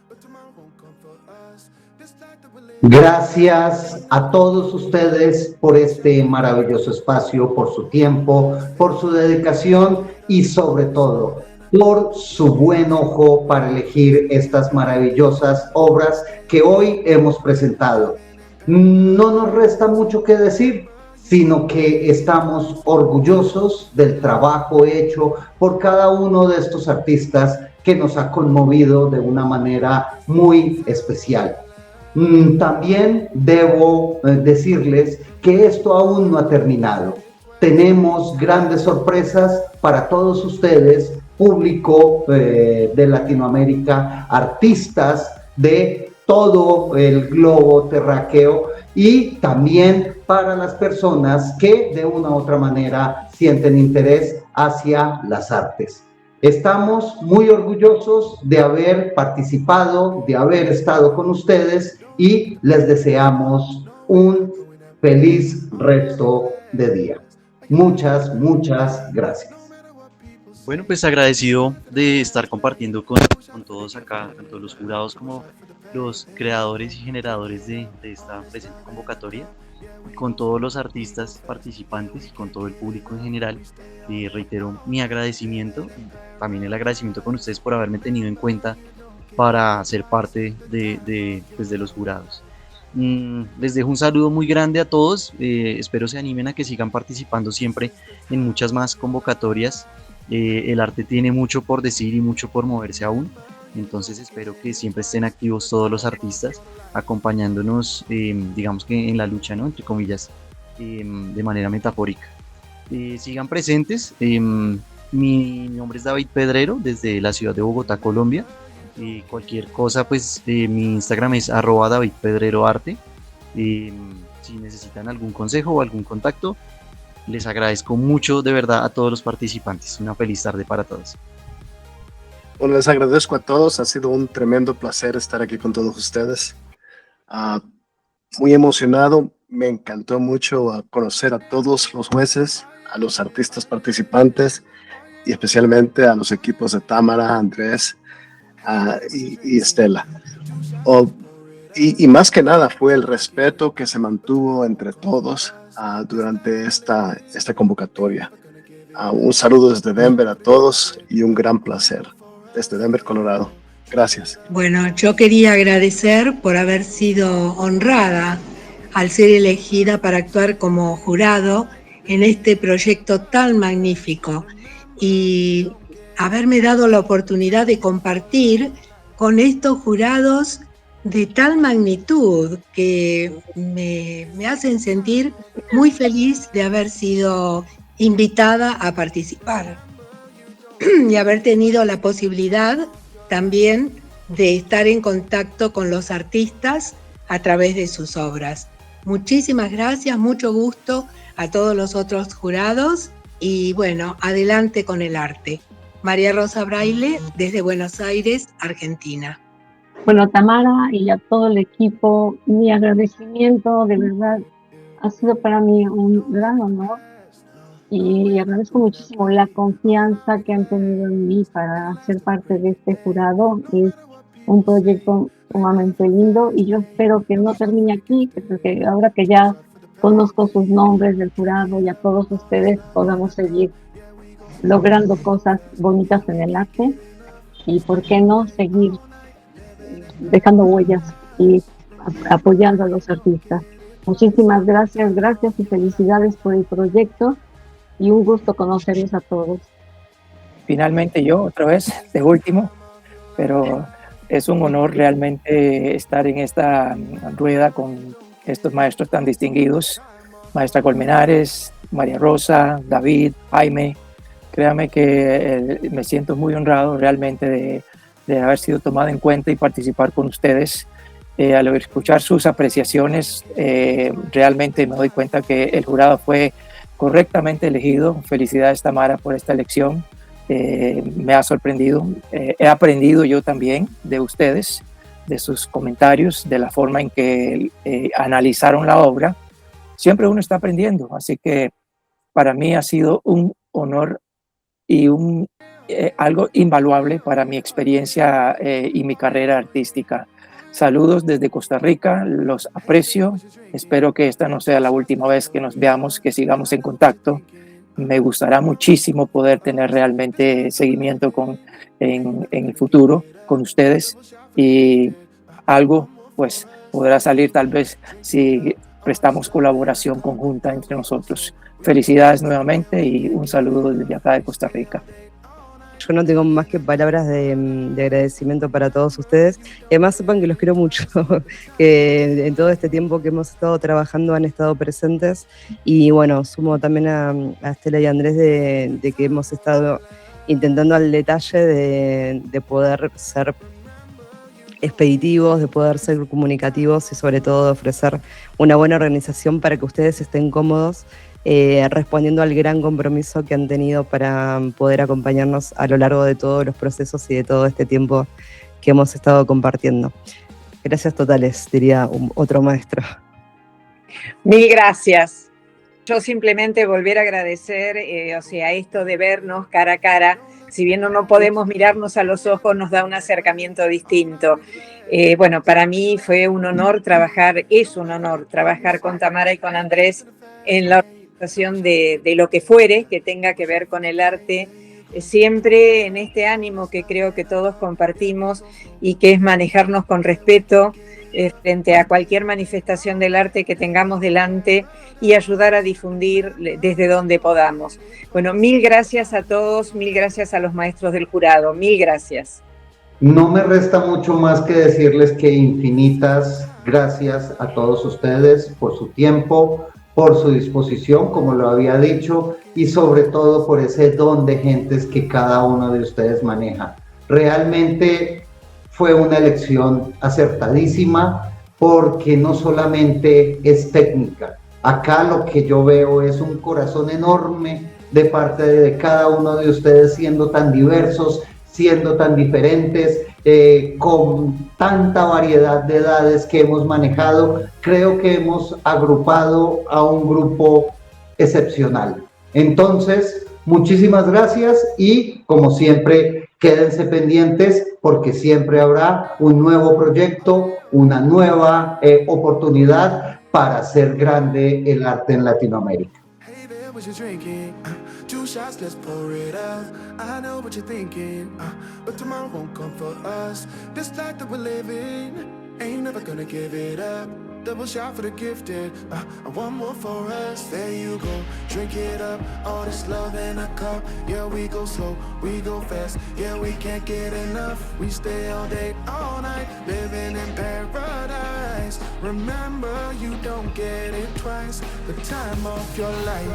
but tomorrow won't come for us. This life that we're living. Gracias a todos ustedes por este maravilloso espacio, por su tiempo, por su dedicación y sobre todo por su buen ojo para elegir estas maravillosas obras que hoy hemos presentado. No nos resta mucho que decir, sino que estamos orgullosos del trabajo hecho por cada uno de estos artistas que nos ha conmovido de una manera muy especial. También debo decirles que esto aún no ha terminado. Tenemos grandes sorpresas para todos ustedes, público de Latinoamérica, artistas de todo el globo terráqueo y también para las personas que de una u otra manera sienten interés hacia las artes. Estamos muy orgullosos de haber participado, de haber estado con ustedes y les deseamos un feliz resto de día. Muchas, muchas gracias. Bueno, pues agradecido de estar compartiendo con todos acá, tanto los jurados como los creadores y generadores de esta presente convocatoria, con todos los artistas participantes y con todo el público en general. Reitero mi agradecimiento, también el agradecimiento con ustedes por haberme tenido en cuenta para ser parte de los jurados. Les dejo un saludo muy grande a todos, espero se animen a que sigan participando siempre en muchas más convocatorias. El arte tiene mucho por decir y mucho por moverse aún, entonces espero que siempre estén activos todos los artistas acompañándonos, digamos que en la lucha, ¿no? Entre comillas, de manera metafórica. Sigan presentes. Mi nombre es David Pedrero desde la ciudad de Bogotá, Colombia. Cualquier cosa, pues mi Instagram es @davidpedreroarte. Si necesitan algún consejo o algún contacto, les agradezco mucho de verdad a todos los participantes. Una feliz tarde para todos. Bueno, les agradezco a todos, ha sido un tremendo placer estar aquí con todos ustedes. Muy emocionado, me encantó mucho conocer a todos los jueces, a los artistas participantes y especialmente a los equipos de Tamara, Andrés y Estela. Y más que nada fue el respeto que se mantuvo entre todos durante esta convocatoria. Un saludo desde Denver a todos y un gran placer desde Denver, Colorado. Gracias. Bueno, yo quería agradecer por haber sido honrada al ser elegida para actuar como jurado en este proyecto tan magnífico y haberme dado la oportunidad de compartir con estos jurados de tal magnitud que me hacen sentir muy feliz de haber sido invitada a participar. y haber tenido la posibilidad también de estar en contacto con los artistas a través de sus obras. Muchísimas gracias, mucho gusto a todos los otros jurados y bueno, adelante con el arte. María Rosa Braille, desde Buenos Aires, Argentina. Bueno, Tamara y a todo el equipo, mi agradecimiento, de verdad, ha sido para mí un gran honor y agradezco muchísimo la confianza que han tenido en mí para ser parte de este jurado. Es un proyecto sumamente lindo y yo espero que no termine aquí, porque ahora que ya conozco sus nombres del jurado y a todos ustedes podamos seguir logrando cosas bonitas en el arte y por qué no seguir dejando huellas y apoyando a los artistas. Muchísimas gracias y felicidades por el proyecto y un gusto conocerlos a todos. Finalmente yo, otra vez, de último, pero es un honor realmente estar en esta rueda con estos maestros tan distinguidos, maestra Colmenares, María Rosa, David, Jaime. Créame que me siento muy honrado realmente de haber sido tomado en cuenta y participar con ustedes. Al escuchar sus apreciaciones, realmente me doy cuenta que el jurado fue correctamente elegido. Felicidades, Tamara, por esta elección. Me ha sorprendido. He aprendido yo también de ustedes, de sus comentarios, de la forma en que analizaron la obra. Siempre uno está aprendiendo, así que para mí ha sido un honor y algo invaluable para mi experiencia y mi carrera artística. Saludos desde Costa Rica, los aprecio. Espero que esta no sea la última vez que nos veamos, que sigamos en contacto. Me gustará muchísimo poder tener realmente seguimiento en el futuro con ustedes y algo pues podrá salir tal vez si prestamos colaboración conjunta entre nosotros. Felicidades nuevamente y un saludo desde acá de Costa Rica. Yo no tengo más que palabras de agradecimiento para todos ustedes. Y además sepan que los quiero mucho, que en todo este tiempo que hemos estado trabajando han estado presentes. Y bueno, sumo también a Estela y Andrés de que hemos estado intentando al detalle de poder ser expeditivos, de poder ser comunicativos y sobre todo de ofrecer una buena organización para que ustedes estén cómodos, respondiendo al gran compromiso que han tenido para poder acompañarnos a lo largo de todos los procesos y de todo este tiempo que hemos estado compartiendo. Gracias totales, diría otro maestro. Mil gracias. Yo simplemente volver a agradecer, esto de vernos cara a cara, si bien no podemos mirarnos a los ojos, nos da un acercamiento distinto. Bueno, para mí fue un honor es un honor trabajar con Tamara y con Andrés en la organización de lo que fuere, que tenga que ver con el arte, siempre en este ánimo que creo que todos compartimos y que es manejarnos con respeto frente a cualquier manifestación del arte que tengamos delante y ayudar a difundir desde donde podamos. Bueno, mil gracias a todos, mil gracias a los maestros del jurado, mil gracias. No me resta mucho más que decirles que infinitas gracias a todos ustedes por su tiempo, por su disposición, como lo había dicho, y sobre todo por ese don de gentes que cada uno de ustedes maneja. Realmente fue una elección acertadísima porque no solamente es técnica. Acá lo que yo veo es un corazón enorme de parte de cada uno de ustedes, siendo tan diversos, siendo tan diferentes, con tanta variedad de edades que hemos manejado. Creo que hemos agrupado a un grupo excepcional. Entonces, muchísimas gracias y, como siempre, quédense pendientes porque siempre habrá un nuevo proyecto, una nueva oportunidad para hacer grande el arte en Latinoamérica. Two shots, let's pour it out. I know what you're thinking, but tomorrow won't come for us. This life that we're living, ain't never gonna give it up. Double shot for the gifted, and one more for us. There you go, drink it up. All this love in a cup. Yeah, we go slow, we go fast. Yeah, we can't get enough. We stay all day, all night, living in paradise. Remember, you don't get it twice. The time of your life.